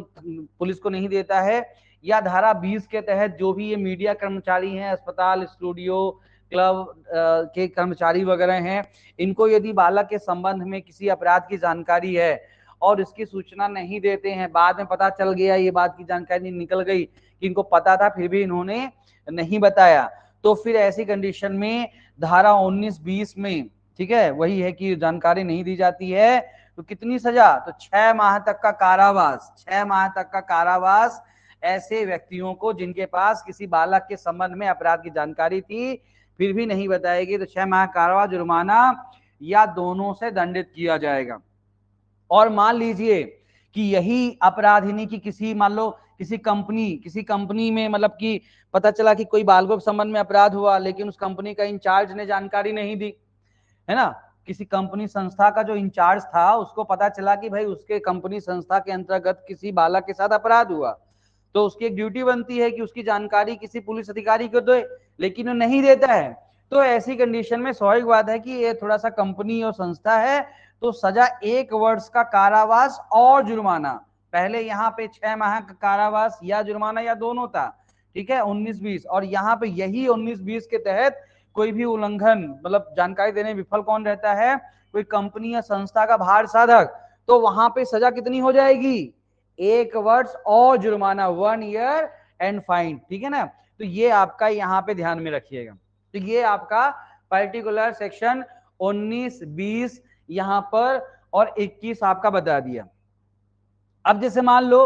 पुलिस को नहीं देता है, या धारा 20 के तहत जो भी ये मीडिया कर्मचारी हैं, अस्पताल, स्टूडियो, क्लब के कर्मचारी वगैरह हैं, इनको यदि बालक के संबंध में किसी अपराध की जानकारी है और इसकी सूचना नहीं देते हैं, बाद में पता चल गया, ये बात की जानकारी निकल गई कि इनको पता था फिर भी इन्होंने नहीं बताया, तो फिर ऐसी कंडीशन में धारा 19-20 में, ठीक है, वही है कि जानकारी नहीं दी जाती है तो कितनी सजा? तो 6 माह तक का कारावास, 6 माह तक का कारावास ऐसे व्यक्तियों को जिनके पास किसी बालक के संबंध में अपराध की जानकारी थी फिर भी नहीं बताएगी, तो 6 माह कारावास, जुर्माना या दोनों से दंडित किया जाएगा। और मान लीजिए कि यही अपराधिनी की किसी, मान लो किसी कंपनी में, मतलब कि पता चला कि कोई बालकों के संबंध में अपराध हुआ, लेकिन उस कंपनी का इंचार्ज ने जानकारी नहीं दी, है ना, किसी कंपनी संस्था का जो इंचार्ज था उसको पता चला कि भाई उसके कंपनी संस्था के अंतर्गत किसी बालक के साथ अपराध हुआ, तो उसकी एक ड्यूटी बनती है कि उसकी जानकारी किसी पुलिस अधिकारी को दे, लेकिन वो नहीं देता है, तो ऐसी कंडीशन में स्वाभाविक बात है कि ये थोड़ा सा कंपनी और संस्था है, तो सजा 1 वर्ष का कारावास और जुर्माना। पहले यहाँ पे 6 माह का कारावास या जुर्माना या दोनों था, ठीक है, 19-20, और यहाँ पे यही 19-20 के तहत कोई भी उल्लंघन, मतलब जानकारी देने विफल कौन रहता है, कोई कंपनी या संस्था का भार साधक, तो वहां पे सजा कितनी हो जाएगी? 1 वर्ष और जुर्माना, 1 ईयर एंड फाइन, ठीक है ना। तो ये आपका यहाँ पे ध्यान में रखिएगा। तो ये आपका पर्टिकुलर सेक्शन 19-20 यहाँ पर और 21 आपका बता दिया। अब जैसे मान लो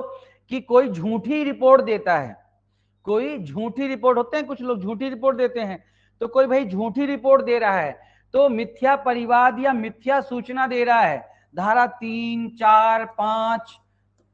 कि कोई झूठी रिपोर्ट देता है, कोई झूठी रिपोर्ट, होते हैं कुछ लोग झूठी रिपोर्ट देते हैं, तो कोई भाई झूठी रिपोर्ट दे रहा है तो मिथ्या परिवाद या मिथ्या सूचना दे रहा है, धारा 3, 4, 5,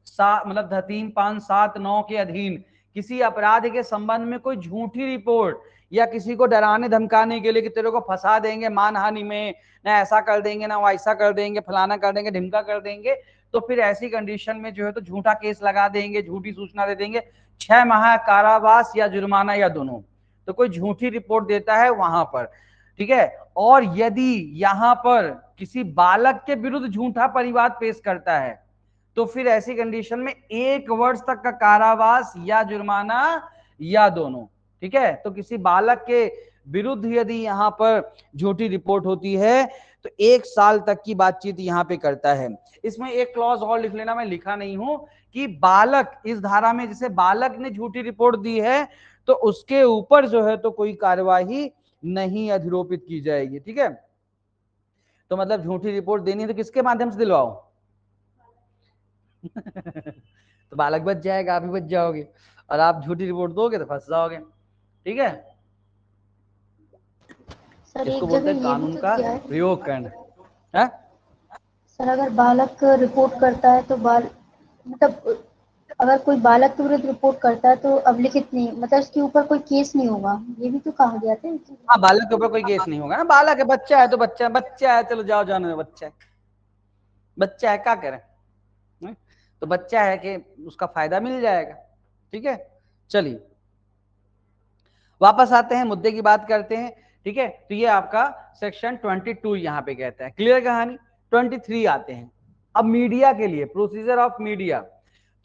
7, मतलब 3, 5, 7, 9 के अधीन किसी अपराध के संबंध में कोई झूठी रिपोर्ट या किसी को डराने धमकाने के लिए कि तेरे को फंसा देंगे मानहानि में, ना ऐसा कर देंगे, ना वैसा कर देंगे, फलाना कर देंगे, ढिमका कर देंगे, तो फिर ऐसी कंडीशन में जो है तो झूठा केस लगा देंगे, झूठी सूचना दे देंगे, 6 माह कारावास या जुर्माना या दोनों। तो कोई झूठी रिपोर्ट देता है वहां पर, ठीक है। और यदि यहां पर किसी बालक के विरुद्ध झूठा परिवाद पेश करता है तो फिर ऐसी कंडीशन में 1 वर्ष तक का कारावास या जुर्माना या दोनों, ठीक है। तो किसी बालक के विरुद्ध यदि यहाँ पर झूठी रिपोर्ट होती है तो 1 साल तक की बातचीत यहाँ पे करता है। इसमें एक क्लॉज और लिख लेना, मैं लिखा नहीं हूं, कि बालक, इस धारा में जैसे बालक ने झूठी रिपोर्ट दी है तो उसके ऊपर जो है तो कोई कार्यवाही नहीं अधिरोपित की जाएगी। ठीक है, तो मतलब झूठी रिपोर्ट देनी है तो किसके माध्यम से दिलवाओ? तो बालक बच जाएगा, आप भी बच जाओगे, और आप झूठी रिपोर्ट दोगे तो फंस जाओगे। ठीक है, सर इसको एक बोलते हैं जगह ये भी कानून तो का दिया है प्रयोग करना है। सर, अगर बालक रिपोर्ट करता है तो मतलब अगर कोई बालक के विरुद्ध रिपोर्ट करता है तो अभिलिखित नहीं, मतलब उसके ऊपर कोई केस नहीं होगा, ये भी तो कहा गया था। हाँ, बालक के ऊपर कोई केस नहीं होगा ना, बालक है, बच्चा है तो बच्चा है, चलो जाओ, जाने दो, बच्चा है, क्या करें? तो बच्चा है कि उसका फायदा मिल जाएगा। ठीक है, चलिए वापस आते हैं, मुद्दे की बात करते हैं। ठीक है, तो ये आपका सेक्शन 22 यहाँ पे कहता है, क्लियर कहानी। 23 आते हैं अब मीडिया के लिए, प्रोसीजर ऑफ मीडिया।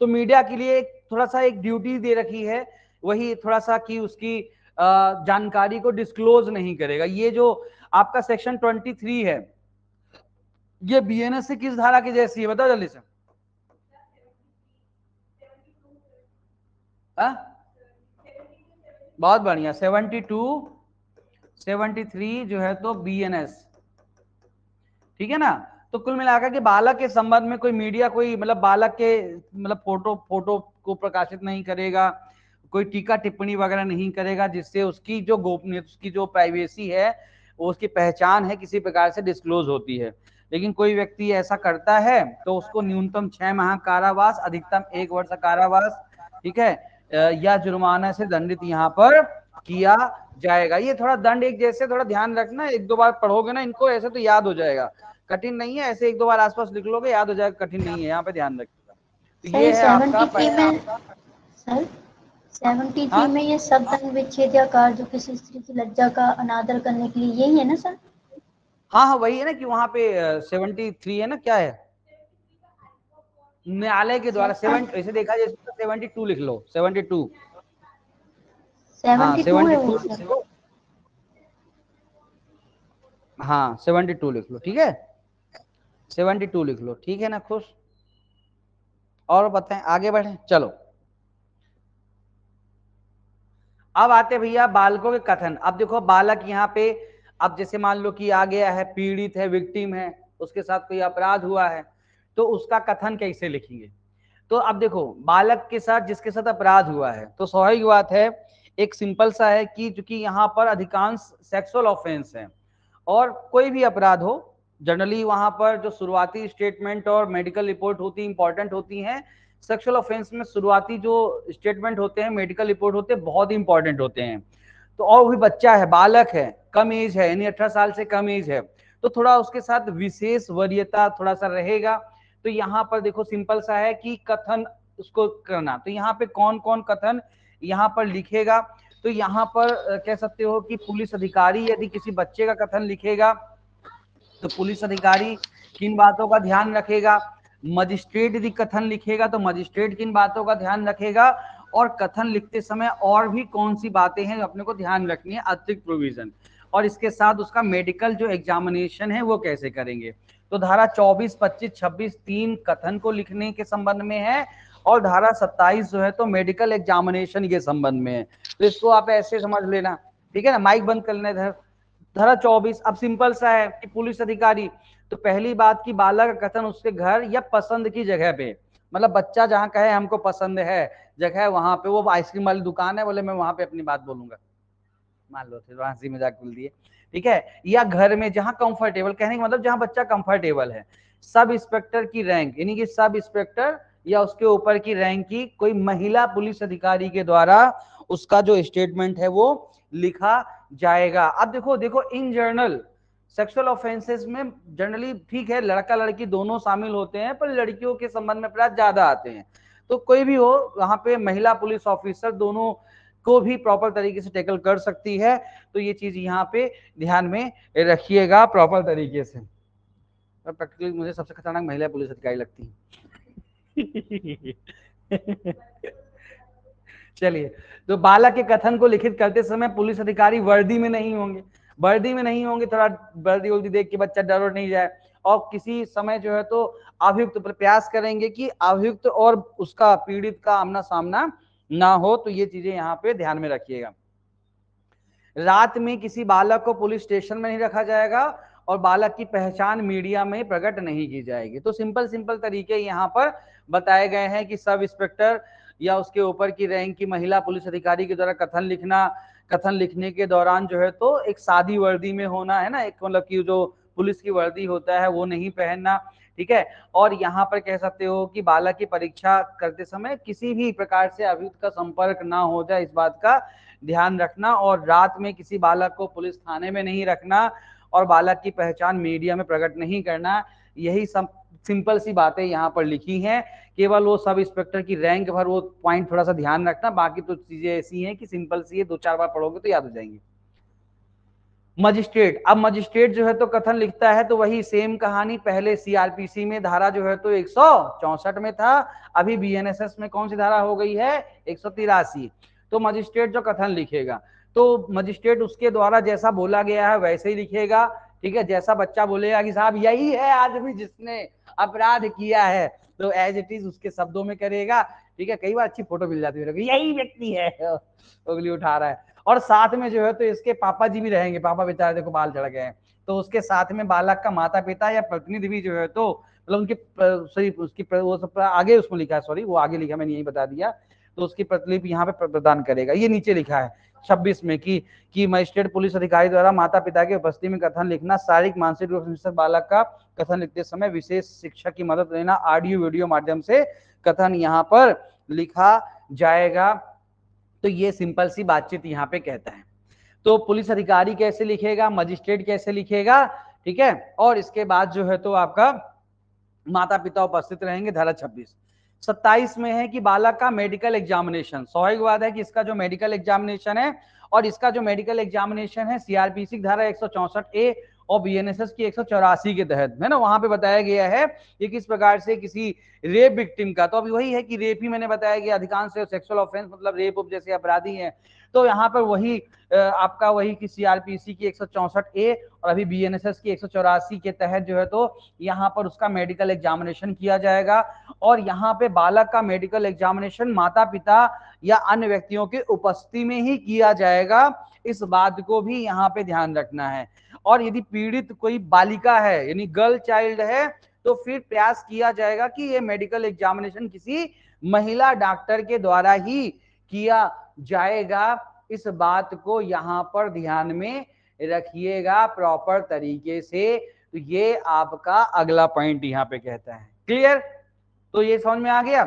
तो मीडिया के लिए थोड़ा सा एक ड्यूटी दे रखी है, वही थोड़ा सा कि उसकी जानकारी को डिस्क्लोज नहीं करेगा। ये जो आपका सेक्शन 23 है, ये बीएनएस से किस धारा की जैसी है, बताओ जल्दी से। बहुत बढ़िया, 72, 73 जो है तो बीएनएस। ठीक है ना, तो कुल मिलाकर के बालक के संबंध में कोई मीडिया, कोई मतलब बालक के मतलब फोटो को प्रकाशित नहीं करेगा, कोई टीका टिप्पणी वगैरह नहीं करेगा जिससे उसकी जो गोपनीयता, उसकी जो प्राइवेसी है, वो उसकी पहचान है, किसी प्रकार से डिस्क्लोज होती है। लेकिन कोई व्यक्ति ऐसा करता है तो उसको न्यूनतम 6 माह कारावास, अधिकतम 1 वर्ष कारावास, ठीक है, या जुर्माना से दंडित यहाँ पर किया जाएगा। ये थोड़ा दंड एक जैसे, थोड़ा ध्यान रखना, 1-2 बार पढ़ोगे ना इनको ऐसे तो याद हो जाएगा, कठिन नहीं है, ऐसे 1-2 बार आसपास लिख लोगे याद हो जाएगा, कठिन नहीं है, यहाँ पे ध्यान रखिएगा। तो सर ये है आपका 73 में, सर 73 हाँ में ये सब दंड विच्छेद या कार्य जो किसी स्त्री की लज्जा का अनादर करने के लिए, यही है ना सर? हाँ हाँ, वही है ना कि वहां पे 73 है ना, क्या है, न्यायालय के द्वारा सर 7, ऐसे देखा जाए 72 लिख लो, 72। हाँ 72 है 72 वो लिख सर। लो, हाँ 72 लिख लो, ठीक है, 72 लिख लो, ठीक है ना, खुश। और बताएं, आगे बढ़े, चलो अब आते भैया बालकों के कथन। अब देखो बालक यहाँ पे, अब जैसे मान लो कि आ गया है, पीड़ित है, विक्टिम है, उसके साथ कोई अपराध हुआ है, तो उसका कथन कैसे लिखेंगे? तो अब देखो बालक के साथ, जिसके साथ अपराध हुआ है, तो स्वाभाविक बात है, एक सिंपल सा है कि चूंकि यहाँ पर अधिकांश सेक्सुअल ऑफेंस है और कोई भी अपराध हो, जनरली वहां पर जो शुरुआती स्टेटमेंट और मेडिकल रिपोर्ट होती इंपॉर्टेंट होती हैं। सेक्सुअल ऑफेंस में शुरुआती जो स्टेटमेंट होते हैं, मेडिकल रिपोर्ट होते हैं, बहुत इंपॉर्टेंट होते हैं। तो और भी बच्चा है, बालक है, कम एज है, यानी 18 साल से कम एज है, तो थोड़ा उसके साथ विशेष वरीयता थोड़ा सा रहेगा। तो यहाँ पर देखो सिंपल सा है कि कथन उसको करना, तो यहाँ पे कौन कौन कथन यहाँ पर लिखेगा? तो यहाँ पर कह सकते हो कि पुलिस अधिकारी यदि किसी बच्चे का कथन लिखेगा तो पुलिस अधिकारी किन बातों का ध्यान रखेगा, मजिस्ट्रेट यदि कथन लिखेगा तो मजिस्ट्रेट किन बातों का ध्यान रखेगा, और कथन लिखते समय और भी कौन सी बातें हैं जो अपने को ध्यान रखनी है, अतिरिक्त प्रोविजन, और इसके साथ उसका मेडिकल जो एग्जामिनेशन है वो कैसे करेंगे। तो धारा 24, 25, 26 3 कथन को लिखने के संबंध में है, और धारा 27 जो है तो मेडिकल एग्जामिनेशन के संबंध में है। तो इसको आप ऐसे समझ लेना, ठीक है ना। माइक बंद कर लेना। धारा 24 अब सिंपल सा है कि पुलिस अधिकारी, तो पहली बात की बालक का कथन उसके घर या पसंद की जगह पे, मतलब बच्चा जहां कहे हमको पसंद है जगह, वहां पे वो आइसक्रीम वाली दुकान है, बोले मैं वहां पे अपनी बात बोलूंगा, मान लो फिर हंसी मजाक बोल दिए, ठीक है, या घर में जहां कंफर्टेबल, कहने का मतलब जहां बच्चा कंफर्टेबल है। सब इंस्पेक्टर की रैंक, यानी कि सब इंस्पेक्टर या उसके ऊपर की रैंक की कोई महिला पुलिस अधिकारी के द्वारा उसका जो स्टेटमेंट है वो लिखा जाएगा। अब देखो देखो इन जनरल सेक्सुअल ऑफेंसेस में जनरली ठीक है लड़का लड़की दोनों शामिल होते हैं, पर लड़कियों के संबंध में अपराध ज्यादा आते हैं। तो कोई भी हो वहां पे महिला पुलिस ऑफिसर दोनों को भी प्रॉपर तरीके से टैकल कर सकती है। तो ये चीज यहाँ पे ध्यान में रखिएगा प्रॉपर तरीके से। और प्रैक्टिकली मुझे सबसे खतरनाक महिला पुलिस अधिकारी लगती है। चलिए, तो बालक के कथन को लिखित करते समय पुलिस अधिकारी वर्दी में नहीं होंगे, वर्दी में नहीं होंगे, थोड़ा वर्दी उल्दी देख के बच्चा डर और नहीं जाए, और किसी समय जो है तो अभियुक्त प्रयास करेंगे कि अभियुक्त और उसका पीड़ित का आमना सामना ना हो, तो ये चीजें यहाँ पे ध्यान में रखिएगा। रात में किसी बालक को पुलिस स्टेशन में नहीं रखा जाएगा और बालक की पहचान मीडिया में प्रकट नहीं की जाएगी। तो सिंपल सिंपल तरीके यहाँ पर बताए गए हैं कि सब इंस्पेक्टर या उसके ऊपर की रैंक की महिला पुलिस अधिकारी के द्वारा कथन लिखना, कथन लिखने के दौरान जो है तो एक सादी वर्दी में होना है ना, एक मतलब की जो पुलिस की वर्दी होता है वो नहीं पहनना, ठीक है। और यहाँ पर कह सकते हो कि बालक की परीक्षा करते समय किसी भी प्रकार से अभियुक्त का संपर्क ना हो जाए, इस बात का ध्यान रखना, और रात में किसी बालक को पुलिस थाने में नहीं रखना और बालक की पहचान मीडिया में प्रकट नहीं करना। यही सब सिंपल सी बातें यहाँ पर लिखी हैं, केवल वो सब इंस्पेक्टर की रैंक भर वो पॉइंट थोड़ा सा ध्यान रखना, बाकी तो चीजें ऐसी हैं कि सिंपल सी है, 2-4 बार पढ़ोगे तो याद हो जाएंगे। मजिस्ट्रेट, अब मजिस्ट्रेट जो है तो कथन लिखता है तो वही सेम कहानी, पहले सीआरपीसी में धारा जो है तो 164 में था, अभी बीएनएसएस में कौन सी धारा हो गई है, 183। तो मजिस्ट्रेट जो कथन लिखेगा तो मजिस्ट्रेट उसके द्वारा जैसा बोला गया है वैसे ही लिखेगा, ठीक है। जैसा बच्चा बोलेगा कि साहब यही है आदमी जिसने अपराध किया है, तो एज इट इज उसके शब्दों में करेगा, ठीक है। कई बार अच्छी फोटो मिल जाती है, यही व्यक्ति है, उंगली उठा रहा है, और साथ में जो है तो इसके पापा जी भी रहेंगे, पापा बेचारे देखो बाल झड़ गए हैं, तो उसके साथ में बालक का माता पिता या प्रतिनिधि भी जो है तो मतलब उनके सॉरी उसकी वो सब आगे उसमें लिखा है, सॉरी वो आगे लिखा, मैंने यही बता दिया, तो उसकी प्रतिलिपि यहाँ पे प्रदान करेगा। ये नीचे लिखा है 26 में कि मजिस्ट्रेट पुलिस अधिकारी द्वारा माता पिता की उपस्थिति में कथन लिखना, शारीरिक मानसिक रूप से बालक का कथन लिखते समय विशेष शिक्षक की मदद लेना, ऑडियो वीडियो माध्यम से कथन यहाँ पर लिखा जाएगा। तो ये सिंपल सी बातचीत यहाँ पे कहता है। तो पुलिस अधिकारी कैसे लिखेगा, मजिस्ट्रेट कैसे लिखेगा, ठीक है। और इसके बाद जो है तो आपका माता पिता उपस्थित रहेंगे, धारा 26। 27 में है कि बालक का मेडिकल एग्जामिनेशन, स्वाभाविक बात है कि इसका जो मेडिकल एग्जामिनेशन है और इसका जो मेडिकल एग्जामिनेशन है सीआरपीसी धारा 164A और बीएनएसएस की 184 के तहत है ना, वहां पे बताया गया है कि किस प्रकार से किसी रेप विक्टिम का, तो अभी वही है कि रेप ही मैंने बताया गया, अधिकांश सेक्सुअल ऑफेंस मतलब रेप जैसे अपराधी हैं, तो यहाँ पर वही आपका वही कि सीआरपीसी की 164A और अभी बीएनएसएस की 184 के तहत जो है तो यहाँ पर उसका मेडिकल एग्जामिनेशन किया जाएगा। और यहाँ पे बालक का मेडिकल एग्जामिनेशन माता पिता या अन्य व्यक्तियों के उपस्थिति में ही किया जाएगा, इस बात को भी यहाँ पे ध्यान रखना है। और यदि पीड़ित कोई बालिका है यानी गर्ल चाइल्ड है तो फिर प्रयास किया जाएगा कि ये मेडिकल एग्जामिनेशन किसी महिला डॉक्टर के द्वारा ही किया जाएगा, इस बात को यहाँ पर ध्यान में रखिएगा प्रॉपर तरीके से। तो ये आपका अगला पॉइंट यहाँ पे कहता है, क्लियर। तो ये समझ में आ गया।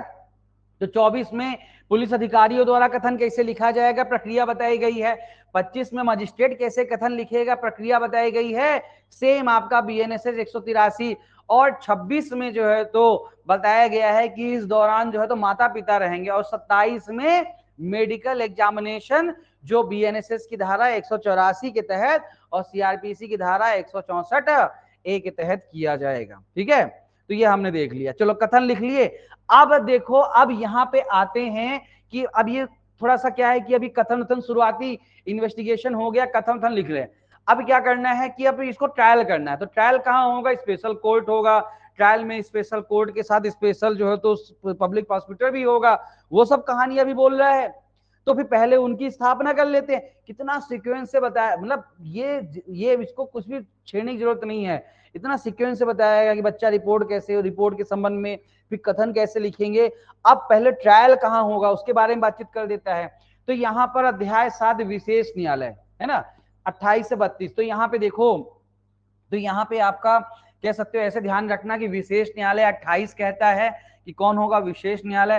तो 24 में पुलिस अधिकारियों द्वारा कथन कैसे लिखा जाएगा, प्रक्रिया बताई गई है। 25 में मजिस्ट्रेट कैसे कथन लिखेगा, प्रक्रिया बताई गई है, सेम आपका बीएनएसएस 183। और 26 में जो है तो बताया गया है कि इस दौरान जो है तो माता पिता रहेंगे। और 27 में मेडिकल एग्जामिनेशन जो बीएनएसएस की धारा 184 के तहत और सीआरपीसी की धारा 164A के तहत किया जाएगा, ठीक है। तो ये हमने देख लिया, चलो कथन लिख लिए। अब देखो, अब यहाँ पे आते हैं कि अब ये थोड़ा सा क्या है कि अभी कथन वथन शुरुआती इन्वेस्टिगेशन हो गया, कथन वथन लिख रहे हैं। अब क्या करना है कि अब इसको ट्रायल करना है, तो ट्रायल कहाँ होगा, स्पेशल कोर्ट होगा। ट्रायल में स्पेशल कोर्ट के साथ स्पेशल जो है तो पब्लिक प्रोसिक्यूटर भी होगा, वो सब कहानी अभी बोल रहा है। तो फिर पहले उनकी स्थापना कर लेते हैं, कितना सीक्वेंस से बताया, मतलब ये इसको कुछ भी छेड़ने की जरूरत नहीं है, इतना सीक्वेंस से बताया गया कि बच्चा रिपोर्ट कैसे, रिपोर्ट के संबंध में फिर कथन कैसे लिखेंगे। अब पहले ट्रायल कहाँ होगा उसके बारे में बातचीत कर देता है। तो यहाँ पर अध्याय 7 विशेष न्यायालय है ना, 28 से 32। तो यहाँ पे देखो, तो यहाँ पे आपका कह सकते हो ऐसे ध्यान रखना कि विशेष न्यायालय 28 कहता है कि कौन होगा विशेष न्यायालय।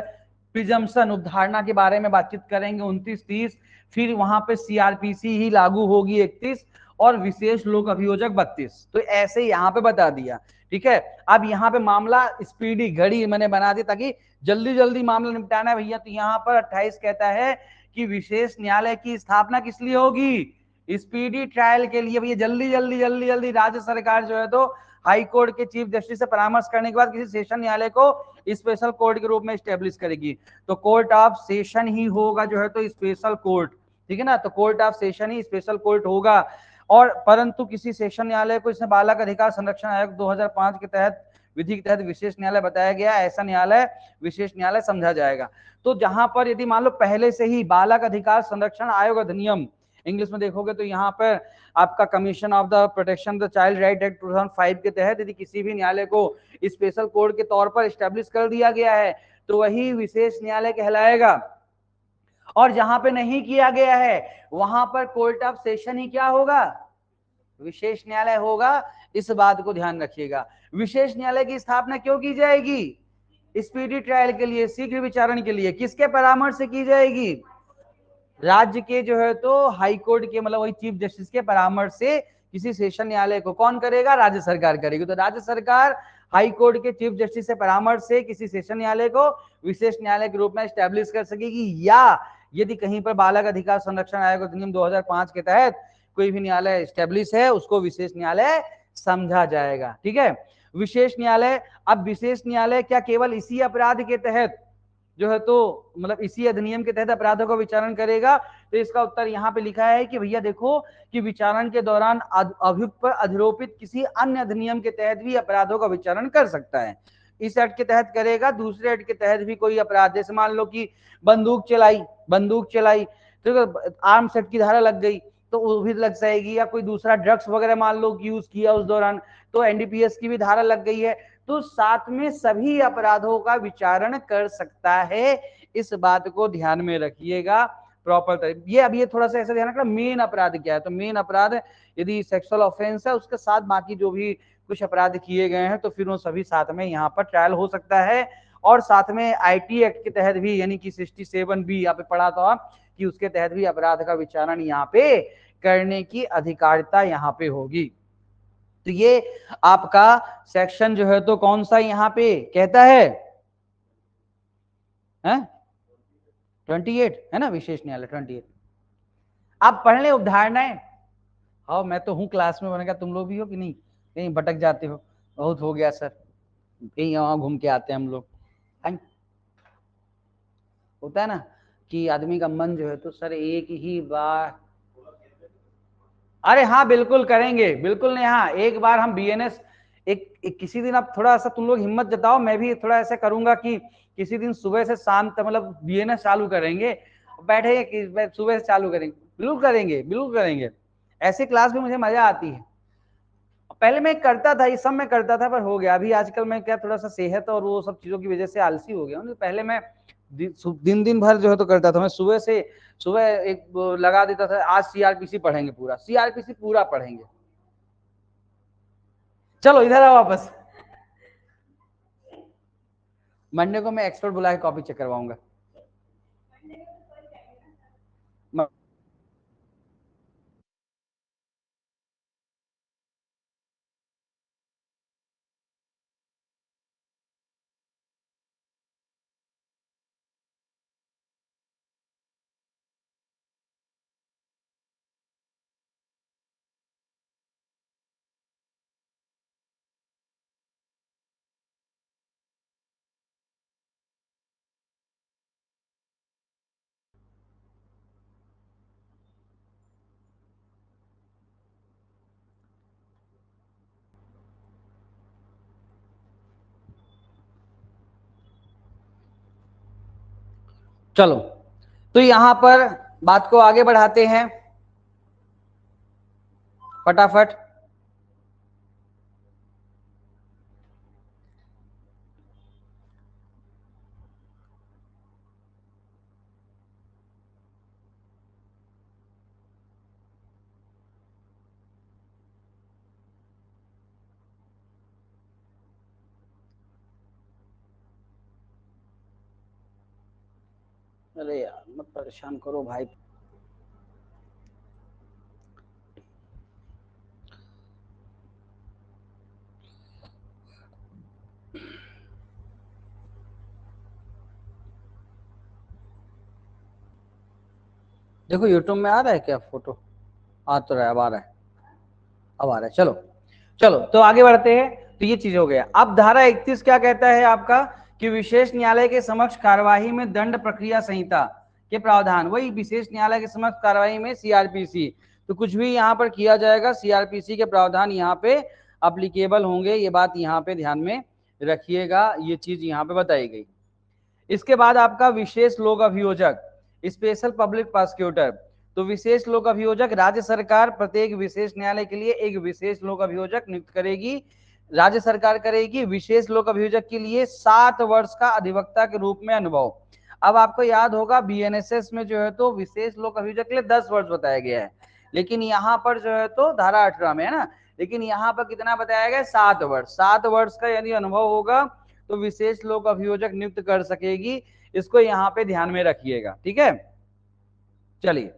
प्रिजम्पशन उपधारणा के बारे में बातचीत करेंगे 29-30। फिर वहां पे सीआरपीसी ही लागू होगी 31 और विशेष लोक अभियोजक 32। तो ऐसे यहाँ पे बता दिया, ठीक है। अब यहाँ पे मामला स्पीडी घड़ी मैंने बना दी ताकि जल्दी जल्दी मामला निपटाना है भैया। तो यहाँ पर 28 कहता है कि विशेष न्यायालय की स्थापना किस लिए होगी, स्पीडी ट्रायल के लिए भैया। जल्दी जल्दी जल्दी जल्दी राज्य सरकार जो है तो हाई कोर्ट के चीफ जस्टिस से परामर्श करने के बाद किसी सेशन न्यायालय को स्पेशल कोर्ट के रूप में स्टेब्लिश करेगी। तो कोर्ट ऑफ सेशन ही होगा जो है तो स्पेशल कोर्ट, ठीक है ना। तो court of session he special court होगा। और परंतु किसी सेशन न्यायालय को इसमें बालक अधिकार संरक्षण आयोग 2005 के तहत विधि के तहत विशेष न्यायालय बताया गया, ऐसा न्यायालय विशेष न्यायालय समझा जाएगा। तो जहां पर यदि मान लो पहले से ही बालक अधिकार संरक्षण आयोग अधिनियम इंग्लिश में देखोगे तो यहाँ पर आपका commission of the protection the child right act 2005 के तहत यदि किसी भी न्यायालय को स्पेशल कोर्ट के तौर पर स्टैब्लिश कर दिया गया है तो वही विशेष न्यायालय कहलाएगा। और जहां पे नहीं किया गया है वहां पर कोर्ट ऑफ सेशन ही क्या होगा, विशेष न्यायालय होगा। इस बात को ध्यान रखिएगा। विशेष न्यायालय की स्थापना क्यों की जाएगी, स्पीडी ट्रायल के लिए, शीघ्र विचारण के लिए। किसके परामर्श से की जाएगी, राज्य के जो है तो हाई कोर्ट के मतलब वही चीफ जस्टिस के परामर्श से किसी सेशन न्यायालय को कौन करेगा, राज्य सरकार करेगी। तो राज्य सरकार हाई कोर्ट के चीफ जस्टिस से परामर्श से किसी सेशन न्यायालय को विशेष न्यायालय के रूप में स्टैब्लिश कर सकेगी, या यदि कहीं पर बालक अधिकार संरक्षण आयोग अधिनियम 2005 के तहत कोई भी न्यायालय स्टैब्लिश है उसको विशेष न्यायालय समझा जाएगा। ठीक है, विशेष न्यायालय। अब विशेष न्यायालय क्या केवल इसी अपराध के तहत जो है तो मतलब इसी अधिनियम के तहत अपराधों का विचारण करेगा? तो इसका उत्तर यहाँ पे लिखा है कि भैया देखो कि विचारण के दौरान अभियुक्त पर अधिरोपित किसी अन्य अधिनियम के तहत भी अपराधों का विचारण कर सकता है। इस एक्ट के तहत करेगा, दूसरे एक्ट के तहत भी कोई अपराध, जैसे मान लो कि बंदूक चलाई तो आर्म्स एक्ट की धारा लग गई तो वो भी लग जाएगी, या कोई दूसरा ड्रग्स वगैरह मान लो कि यूज किया उस दौरान तो एनडीपीएस की भी धारा लग गई है। तो साथ में सभी अपराधों का विचारण कर सकता है। इस बात को ध्यान में रखिएगा प्रॉपर तरीके। ये अब ये थोड़ा सा ऐसा ध्यान रखना मेन अपराध क्या है। तो मेन अपराध यदि सेक्सुअल ऑफेंस है उसके साथ बाकी जो भी कुछ अपराध किए गए हैं तो फिर वो सभी साथ में यहाँ पर ट्रायल हो सकता है। और साथ में आईटी एक्ट के तहत भी यानी कि 67B यहाँ पे पढ़ा था कि उसके तहत भी अपराध का विचारण यहाँ पे करने की अधिकारिता यहाँ पे होगी। तो ये आपका सेक्शन जो है तो कौन सा यहाँ पे कहता है 28 है ना, विशेष न्यायालय 28। आप पढ़ ले उदाहरणाएं। हाँ मैं तो हूं क्लास में, बनेगा तुम लोग भी हो कि नहीं, कहीं भटक जाते हो। बहुत हो गया सर, कहीं वहां घूम के आते हैं हम लोग। होता है ना कि आदमी का मन जो है तो सर एक ही बार, अरे हाँ बिल्कुल करेंगे, बिल्कुल नहीं। हाँ एक बार हम बीएनएस एक किसी दिन आप थोड़ा सा तुम लोग हिम्मत जताओ, मैं भी थोड़ा ऐसा करूंगा कि किसी दिन सुबह से शाम तक मतलब बीएनएस चालू करेंगे, बैठे कि सुबह से चालू करेंगे। बिल्कुल करेंगे, बिल्कुल करेंगे। ऐसी क्लास में मुझे मजा आती है। पहले मैं करता था, ये सब मैं करता था पर हो गया। अभी आजकल मैं क्या थोड़ा सा सेहत और वो सब चीजों की वजह से आलसी हो गया हूँ। पहले मैं दिन भर जो है तो करता था। मैं सुबह एक लगा देता था, आज सीआरपीसी पढ़ेंगे, पूरा सीआरपीसी पूरा पढ़ेंगे। चलो इधर आओ वापस। मंडे को मैं एक्सपर्ट बुला के कॉपी चेक करवाऊंगा। चलो तो यहां पर बात को आगे बढ़ाते हैं फटाफट। अरे यार मत परेशान करो भाई। देखो यूट्यूब में आ रहा है क्या फोटो? आ तो रहा है, अब आ रहा है, अब आ रहा है। चलो चलो तो आगे बढ़ते हैं। तो ये चीज हो गया। अब धारा 31 क्या कहता है आपका कि विशेष न्यायालय के समक्ष कार्यवाही में दंड प्रक्रिया संहिता के प्रावधान, वही विशेष न्यायालय के समक्ष कार्यवाही में सीआरपीसी, तो कुछ भी यहाँ पर किया जाएगा सीआरपीसी के प्रावधान यहाँ पे अप्लीकेबल होंगे। ये बात यहाँ पे ध्यान में रखिएगा, ये चीज यहाँ पे बताई गई। इसके बाद आपका विशेष लोक अभियोजक, स्पेशल पब्लिक प्रोसिक्यूटर, तो विशेष लोक अभियोजक राज्य सरकार प्रत्येक विशेष न्यायालय के लिए एक विशेष लोक अभियोजक नियुक्त करेगी, राज्य सरकार करेगी। विशेष लोक अभियोजक के लिए 7 वर्ष का अधिवक्ता के रूप में अनुभव। अब आपको याद होगा बीएनएसएस में जो है तो विशेष लोक अभियोजक के लिए 10 वर्ष बताया गया है, लेकिन यहाँ पर जो है तो धारा 18 में है ना, लेकिन यहाँ पर कितना बताया गया, 7 वर्ष। 7 वर्ष का यदि अनुभव होगा तो विशेष लोक अभियोजक नियुक्त कर सकेगी, इसको यहाँ पे ध्यान में रखिएगा, ठीक है। चलिए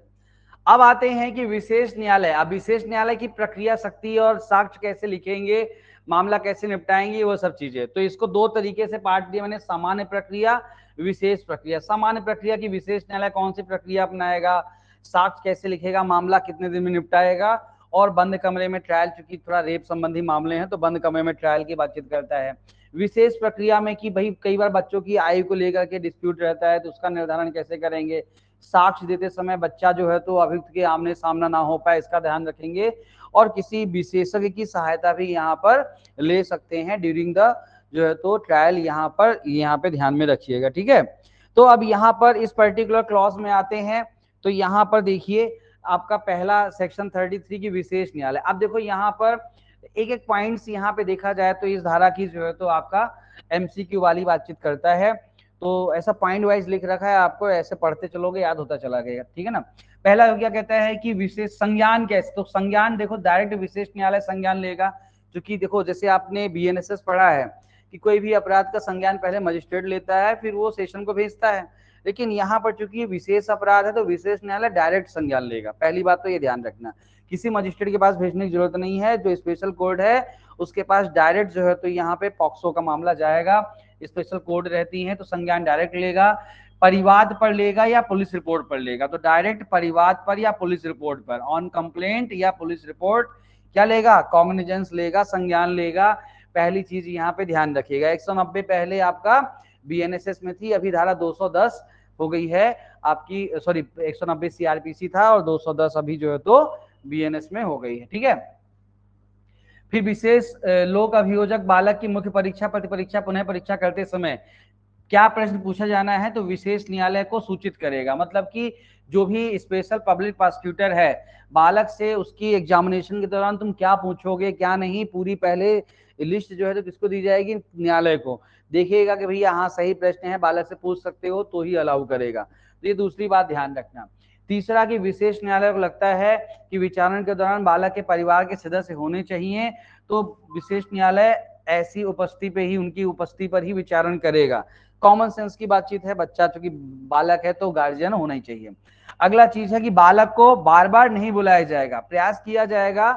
अब आते हैं कि विशेष न्यायालय, अब विशेष न्यायालय की प्रक्रिया शक्ति और साक्ष्य कैसे लिखेंगे, मामला कैसे निपटाएंगे, वो सब चीजें। तो इसको 2 तरीके से पार्ट दिया मैंने, सामान्य प्रक्रिया, विशेष प्रक्रिया। सामान्य प्रक्रिया की विशेष न्यायालय कौन सी प्रक्रिया अपनाएगा, साक्ष्य कैसे लिखेगा, मामला कितने दिन में निपटाएगा, और बंद कमरे में ट्रायल, चूंकि थोड़ा रेप संबंधी मामले हैं तो बंद कमरे में ट्रायल की बातचीत करता है। विशेष प्रक्रिया में कि भाई कई बार बच्चों की आयु को लेकर के डिस्प्यूट रहता है तो उसका निर्धारण कैसे करेंगे, साक्ष्य देते समय बच्चा जो है तो अभियुक्त के आमने सामना ना हो पाए, इसका ध्यान रखेंगे, और किसी विशेषज्ञ की सहायता भी यहाँ पर ले सकते हैं ड्यूरिंग द जो है तो ट्रायल, यहाँ पे ध्यान में रखिएगा, ठीक है। तो अब यहाँ पर इस पर्टिकुलर क्लॉज में आते हैं। तो यहाँ पर देखिए आपका पहला सेक्शन 33 की विशेष न्यायालय। अब देखो यहाँ पर एक एक पॉइंट्स यहाँ पे देखा जाए तो इस धारा की जो है तो आपका एमसीक्यू वाली बातचीत करता है, तो ऐसा पॉइंट वाइज लिख रखा है, आपको ऐसे पढ़ते चलोगे याद होता चला गया, ठीक है ना। पहला क्या कहता है कि विशेष संज्ञान कैसे, तो संज्ञान देखो डायरेक्ट विशेष न्यायालय संज्ञान लेगा, क्योंकि देखो जैसे आपने बीएनएसएस पढ़ा है कि कोई भी अपराध का संज्ञान पहले मजिस्ट्रेट लेता है फिर वो सेशन को भेजता है, लेकिन यहाँ पर चूंकि विशेष अपराध है तो विशेष न्यायालय डायरेक्ट संज्ञान लेगा। पहली बात तो ये ध्यान रखना, किसी मजिस्ट्रेट के पास भेजने की जरूरत नहीं है, जो स्पेशल कोर्ट है उसके पास डायरेक्ट जो है तो यहाँ पे पॉक्सो का मामला जाएगा, स्पेशल कोर्ट रहती है तो संज्ञान डायरेक्ट लेगा। परिवाद पर लेगा या पुलिस रिपोर्ट पर लेगा, तो डायरेक्ट परिवाद पर या पुलिस रिपोर्ट पर, ऑन कंप्लेंट या पुलिस रिपोर्ट क्या लेगा, कॉग्निजेंस लेगा, संज्ञान लेगा। पहली चीज यहाँ पे ध्यान रखिएगा। 190 पहले आपका बीएनएसएस में थी, अभी धारा 210 हो गई है आपकी, सॉरी 190 सीआरपीसी था और 210 अभी जो है तो बीएनएस में हो गई है, ठीक है। फिर विशेष लोक अभियोजक बालक की मुख्य परीक्षा, प्रतिपरीक्षा, पुनः परीक्षा करते समय क्या प्रश्न पूछा जाना है तो विशेष न्यायालय को सूचित करेगा। मतलब कि जो भी स्पेशल पब्लिक प्रोसिक्यूटर है बालक से उसकी एग्जामिनेशन के दौरान तुम क्या पूछोगे क्या नहीं, पूरी पहले लिस्ट जो है तो किसको दी जाएगी, न्यायालय को। देखिएगा कि भैया हाँ सही प्रश्न है, बालक से पूछ सकते हो तो ही अलाउ करेगा। तो ये दूसरी बात ध्यान रखना। तीसरा कि विशेष न्यायालय को लगता है कि विचारण के दौरान बालक के परिवार के सदस्य होने चाहिए, तो विशेष न्यायालय ऐसी उपस्थिति पे ही, उनकी उपस्थिति पर ही विचारण करेगा। कॉमन सेंस की बातचीत है, बच्चा चूंकि बालक है तो गार्जियन होना ही चाहिए। अगला चीज है कि बालक को बार बार नहीं बुलाया जाएगा, प्रयास किया जाएगा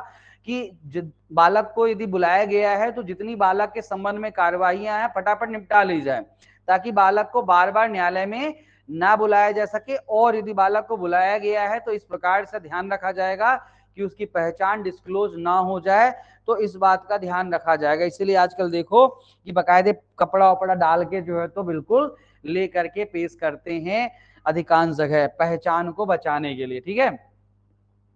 कि बालक को यदि बुलाया गया है तो जितनी बालक के संबंध में कार्यवाहियां हैं फटाफट निपटा ली जाए, ताकि बालक को बार बार न्यायालय में ना बुलाया जा सके। और यदि बालक को बुलाया गया है तो इस प्रकार से ध्यान रखा जाएगा कि उसकी पहचान डिस्क्लोज ना हो जाए, तो इस बात का ध्यान रखा जाएगा। इसलिए आजकल देखो कि बकायदे कपड़ा वपड़ा डाल के जो है तो बिल्कुल ले करके पेश करते हैं अधिकांश जगह, पहचान को बचाने के लिए, ठीक है।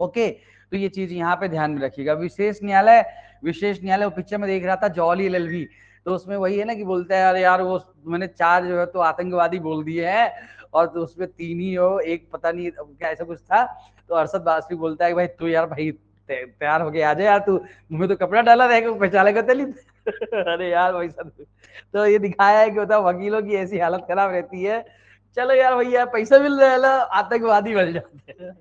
ओके, तो ये चीज यहाँ पे ध्यान में रखिएगा। विशेष न्यायालय पिक्चर में देख रहा था जॉली एलएलबी, तो उसमें वही है ना कि बोलता है अरे यार वो मैंने 4 जो है तो आतंकवादी बोल दिए हैं और तो उसमें 3 ही हो, एक पता नहीं क्या ऐसा कुछ था। तो अरशद वारसी बोलता है कि भाई तू यार भाई तैयार होके आ जाए यार, तू मुंह में तो कपड़ा डाला रहेगा पहचानेगा तेली अरे यार भाई सब। तो ये दिखाया है कि होता वकीलों की ऐसी हालत खराब रहती है, चलो यार भैया पैसा मिल रहा है ना, आतंकवादी बन जाते हैं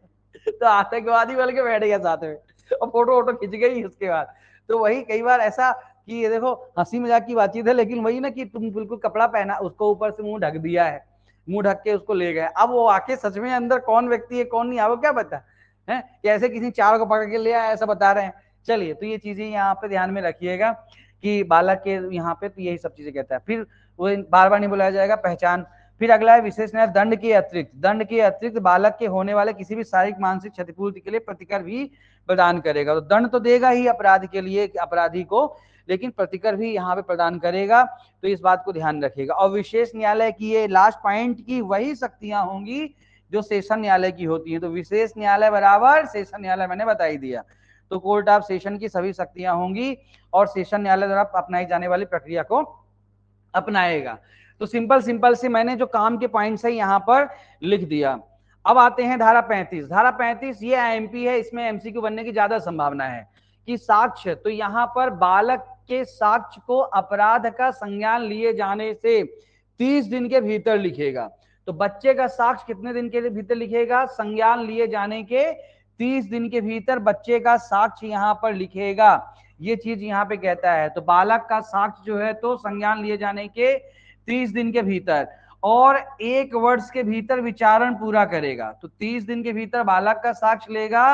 तो आतंकवादी बन के बैठ गया साथ में और फोटो वोटो खिंच गई उसके बाद। तो वही कई बार ऐसा कि ये देखो हंसी मजाक की बातचीत है, लेकिन वही ना कि तुम बिल्कुल कपड़ा पहना, उसको ऊपर से मुंह ढक दिया है, मुंह ढक के उसको ले गए। अब वो आके सच में अंदर कौन व्यक्ति है कौन नहीं है वो क्या पता है, कैसे किसी 4 को पकड़ के ले आया ऐसा बता रहे हैं। चलिए, तो ये चीजें यहाँ पे ध्यान में रखिएगा कि बालक के यहाँ पे तो यही सब चीजें कहता है। फिर वो बार बार नहीं बुलाया जाएगा, पहचान फिर अगला है विशेष न्याय दंड के अतिरिक्त बालक के होने वाले किसी भी शारीरिक मानसिक क्षतिपूर्ति के लिए प्रतिकर भी प्रदान करेगा। तो दंड तो देगा ही अपराध के लिए अपराधी को, लेकिन प्रतिकर भी यहाँ पे प्रदान करेगा, तो इस बात को ध्यान रखिएगा। और विशेष न्यायालय की ये लास्ट पॉइंट की वही शक्तियां होंगी जो सेशन न्यायालय की होती हैं। तो विशेष न्यायालय बराबर सेशन न्यायालय मैंने बता ही दिया। तो कोर्ट ऑफ सेशन की सभी शक्तियां होंगी और सेशन न्यायालय द्वारा अपनाई जाने वाली प्रक्रिया को अपनाएगा। तो सिंपल से मैंने जो काम के पॉइंट्स है यहाँ पर लिख दिया। अब आते हैं धारा 35। धारा 35 ये आईएमपी है, इसमें एमसीक्यू बनने की ज्यादा संभावना है कि साक्ष्य, तो यहाँ पर बालक के साक्ष्य को अपराध का संज्ञान लिए जाने से 30 दिन के भीतर लिखेगा। तो बच्चे का साक्ष्य कितने दिन के भीतर लिखेगा? संज्ञान लिए जाने के 30 दिन के भीतर बच्चे का साक्ष्य यहाँ पर लिखेगा, ये चीज यहाँ पे कहता है। तो बालक का साक्ष्य जो है तो संज्ञान लिए जाने के 30 दिन के भीतर और 1 वर्ष के भीतर विचारण पूरा करेगा। तो 30 दिन के भीतर बालक का साक्ष्य लेगा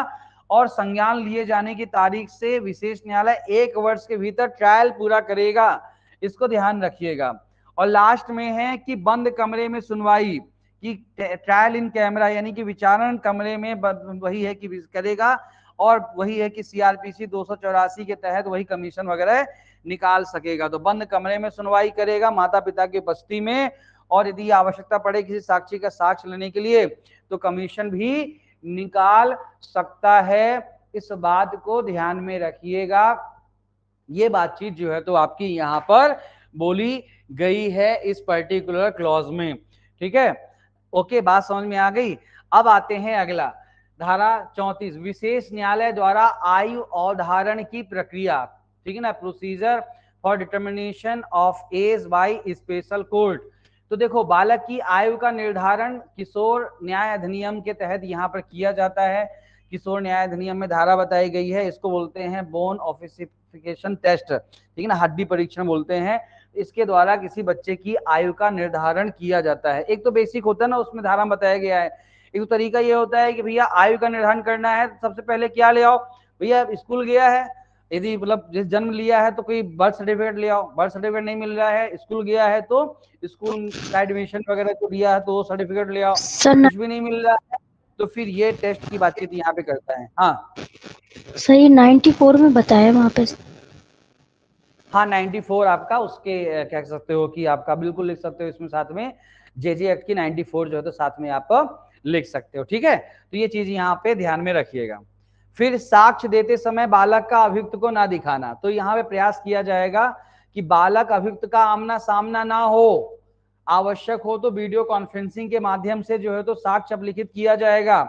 और संज्ञान लिए जाने की तारीख से विशेष न्यायालय 1 वर्ष के भीतर ट्रायल पूरा करेगा, इसको ध्यान रखिएगा। और लास्ट में है कि बंद कमरे में सुनवाई, कि ट्रायल इन कैमरा, यानी कि विचारण कमरे में वही है कि करेगा, और वही है कि सीआरपीसी 284 के तहत वही कमीशन वगैरह निकाल सकेगा। तो बंद कमरे में सुनवाई करेगा माता पिता की उपस्थिति में, और यदि आवश्यकता पड़े किसी साक्षी का साक्ष्य लेने के लिए तो कमीशन भी निकाल सकता है। इस बात को ध्यान में रखिएगा। ये बातचीत जो है तो आपकी यहाँ पर बोली गई है इस पर्टिकुलर क्लॉज में, ठीक है। ओके, बात समझ में आ गई। अब आते हैं अगला, धारा 34 विशेष न्यायालय द्वारा आयु अवधारण की प्रक्रिया, ठीक है ना, procedure for determination of age by special court. तो देखो, बालक की आयु का निर्धारण किशोर न्याय अधिनियम के तहत यहाँ पर किया जाता है। किशोर न्याय अधिनियम में धारा बताई गई है, इसको बोलते हैं बोन ऑफिसिफिकेशन टेस्ट, ठीक है ना, हड्डी परीक्षण बोलते हैं। इसके द्वारा किसी बच्चे की आयु का निर्धारण किया जाता है। एक तो बेसिक होता है ना, उसमें धारा बताया गया है। एक तो तरीका ये होता है कि भैया आयु का निर्धारण करना है, सबसे पहले क्या ले आओ भैया, स्कूल गया है, यदि मतलब जिस जन्म लिया है तो कोई बर्थ सर्टिफिकेट ले आओ, बर्थ सर्टिफिकेट नहीं मिल रहा है, स्कूल गया है तो स्कूल का एडमिशन वगैरह जो दिया है तो सर्टिफिकेट ले आओ, कुछ भी नहीं मिल रहा है तो फिर ये टेस्ट की बातचीत यहाँ पे करता है। हाँ सही 94 में बताया वहां पे। हाँ 94 आपका उसके कह सकते हो कि आपका बिल्कुल लिख सकते हो, इसमें साथ में जेजे एक्ट की 94 जो है तो साथ में आप लिख सकते हो, ठीक है। तो ये चीज यहाँ पे ध्यान में रखिएगा। फिर साक्ष्य देते समय बालक का अभियुक्त को ना दिखाना, तो यहाँ पे प्रयास किया जाएगा कि बालक अभियुक्त का आमना सामना ना हो, आवश्यक हो तो वीडियो कॉन्फ्रेंसिंग के माध्यम से जो है तो साक्ष्य अभिलिखित किया जाएगा।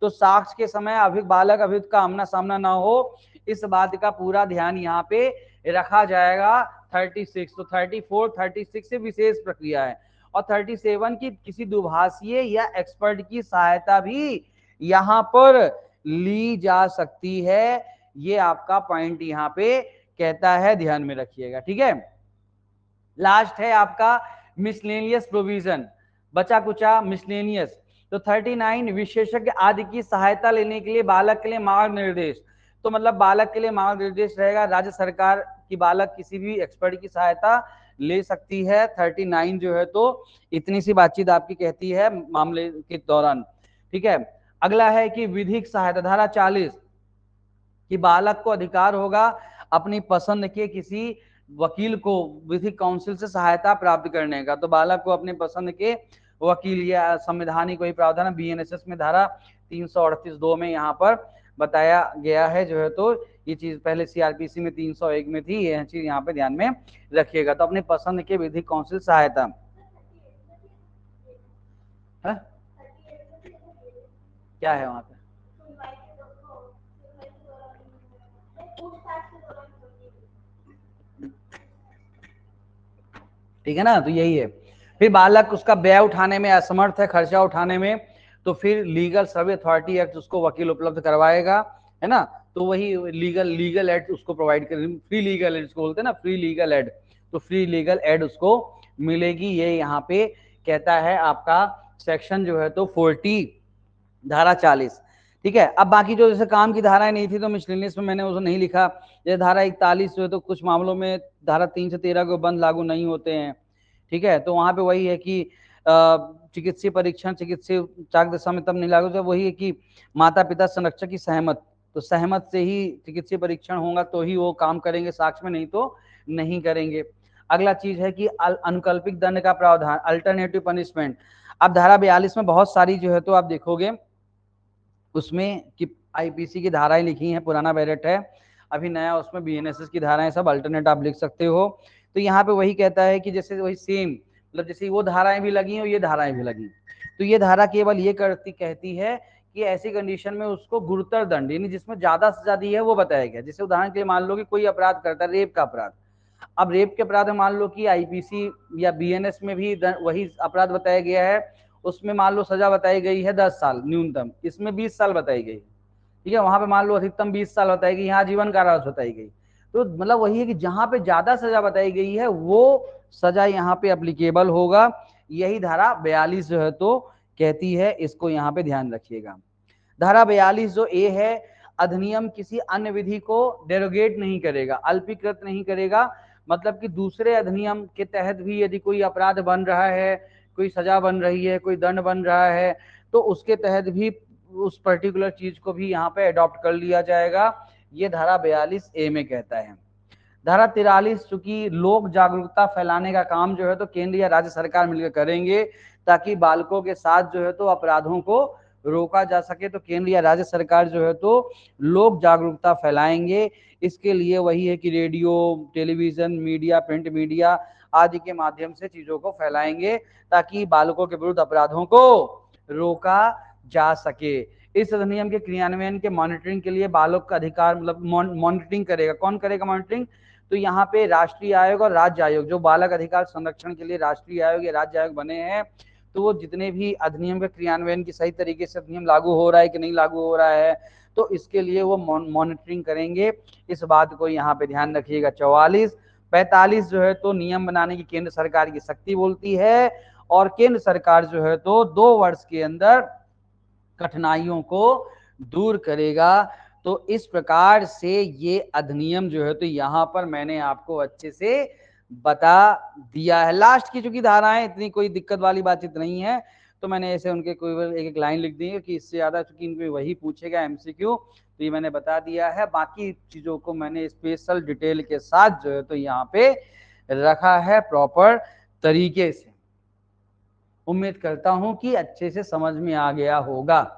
तो साक्ष्य के समय बालक अभियुक्त का आमना सामना ना हो, इस बात का पूरा ध्यान यहाँ पे रखा जाएगा। 36 तो 34 36 से विशेष प्रक्रिया है, और 37 की किसी दुभाषीय या एक्सपर्ट की सहायता भी यहाँ पर ली जा सकती है। ये आपका पॉइंट यहाँ पे कहता है, ध्यान में रखिएगा, ठीक है। लास्ट है आपका मिसलेनियस प्रोविजन, बचा कुचा मिसलेनियस। तो 39 विशेषज्ञ आदि की सहायता लेने के लिए बालक के लिए मार्ग निर्देश, तो मतलब बालक के लिए मार्ग निर्देश रहेगा, राज्य सरकार की बालक किसी भी एक्सपर्ट की सहायता ले सकती है। 39 जो है तो इतनी सी बातचीत आपकी कहती है मामले के दौरान, ठीक है। अगला है कि विधिक सहायता, धारा 40 कि बालक को अधिकार होगा अपनी पसंद के किसी वकील को विधिक काउंसिल से सहायता प्राप्त करने का। तो बालक को अपने पसंद के वकील या संवैधानिक वही प्रावधान बीएनएसएस में धारा 338(2) में यहाँ पर बताया गया है जो है तो ये चीज पहले सीआरपीसी में 301 में थी, यह चीज यहाँ पे ध्यान में रखिएगा। तो अपने पसंद के विधिक काउंसिल सहायता है? क्या है वहां पे? ठीक है ना, तो यही है। फिर बालक उसका व्यय उठाने में असमर्थ है, खर्चा उठाने में, तो फिर लीगल सर्विस अथॉरिटी एक्ट उसको वकील उपलब्ध करवाएगा, है ना। तो वही लीगल एड उसको प्रोवाइड कर, फ्री लीगल एड उसको बोलते हैं ना, फ्री लीगल एड, तो फ्री लीगल एड उसको मिलेगी। ये यहाँ पे कहता है आपका सेक्शन जो है तो 40 धारा 40, ठीक है। अब बाकी जो जैसे काम की धाराएं नहीं थी तो मिसलेनियस में मैंने उसे नहीं लिखा। जैसे धारा 41 जो है तो कुछ मामलों में धारा 3 से 13 के बंद लागू नहीं होते हैं, ठीक है। तो वहां पे वही है कि चिकित्सीय परीक्षण चिकित्सीय चाक दशा में तब नहीं लागू जब वही है कि माता पिता संरक्षक की सहमत, तो सहमत से ही चिकित्सीय परीक्षण होगा तो ही वो काम करेंगे साक्ष्य में, नहीं तो नहीं करेंगे। अगला चीज है कि अनुकल्पित दंड का प्रावधान, अल्टरनेटिव पनिशमेंट। अब धारा 42 में बहुत सारी जो है तो आप देखोगे उसमें कि आईपीसी की धाराएं लिखी हैं, पुराना बैरेट है, अभी नया उसमें बीएनएसएस की धाराएं, सब अल्टरनेट आप लिख सकते हो। तो यहाँ पे वही कहता है कि जैसे वही सेम, मतलब जैसे वो धाराएं भी लगी और ये धाराएं भी लगी, तो ये धारा केवल ये कहती है कि ऐसी कंडीशन में उसको गुरुतर दंड, यानी जिसमें ज्यादा सजा दी है वो बताया गया। जैसे उदाहरण के लिए मान लो कि कोई अपराध करता है, रेप का अपराध, अब रेप के अपराध में मान लो कि आईपीसी या बीएनएस में भी वही अपराध बताया गया है, उसमें मान लो सजा बताई गई है 10 साल न्यूनतम, इसमें 20 साल बताई गई, ठीक है, वहां पे मान लो अधिकतम 20 साल बताई गई, यहाँ जीवन कारावास बताई गई। तो मतलब वही है कि जहां पे ज्यादा सजा बताई गई है वो सजा यहाँ पे अप्लीकेबल होगा। यही धारा 42 जो है तो कहती है, इसको यहाँ पे ध्यान रखिएगा। धारा 42 जो ए है, अधिनियम किसी अन्य विधि को डेरोगेट नहीं करेगा, अल्पीकृत नहीं करेगा, मतलब कि दूसरे अधिनियम के तहत भी यदि कोई अपराध बन रहा है, कोई सजा बन रही है, कोई दंड बन रहा है, तो उसके तहत भी उस पर्टिकुलर चीज को भी यहाँ पे अडॉप्ट कर लिया जाएगा। ये धारा 42 ए में कहता है। धारा 43, चूंकि लोक जागरूकता फैलाने का काम जो है तो केंद्र या राज्य सरकार मिलकर करेंगे ताकि बालकों के साथ जो है तो अपराधों को रोका जा सके, तो केंद्र या राज्य सरकार जो है तो लोक जागरूकता फैलाएंगे। इसके लिए वही है कि radio, television, media, print media आदि के माध्यम से चीजों को फैलाएंगे ताकि बालकों के विरुद्ध अपराधों को रोका जा सके। इस अधिनियम के क्रियान्वयन के मॉनिटरिंग के लिए बालक का अधिकार, मतलब मॉनिटरिंग करेगा, कौन करेगा मॉनिटरिंग, तो यहाँ पे राष्ट्रीय आयोग और राज्य आयोग, जो बालक अधिकार संरक्षण के लिए राष्ट्रीय आयोग या राज्य आयोग बने हैं, तो वो जितने भी अधिनियम के क्रियान्वयन की सही तरीके से अधिनियम लागू हो रहा है कि नहीं लागू हो रहा है, तो इसके लिए वो मॉनिटरिंग करेंगे। इस बात को यहाँ पे ध्यान रखिएगा। 44, 45 जो है तो नियम बनाने की केंद्र सरकार की शक्ति बोलती है, और केंद्र सरकार जो है तो 2 वर्ष के अंदर कठिनाइयों को दूर करेगा। तो इस प्रकार से ये अधिनियम जो है तो यहाँ पर मैंने आपको अच्छे से बता दिया है। लास्ट की चूंकि धाराएं इतनी कोई दिक्कत वाली बातचीत नहीं है, तो मैंने ऐसे उनके कोई एक एक लाइन लिख दी है कि इससे ज्यादा चूंकि इनमें वही पूछेगा एमसीक्यू, तो ये मैंने बता दिया है। बाकी चीजों को मैंने स्पेशल डिटेल के साथ जो है तो यहाँ पे रखा है प्रॉपर तरीके से। उम्मीद करता हूं कि अच्छे से समझ में आ गया होगा।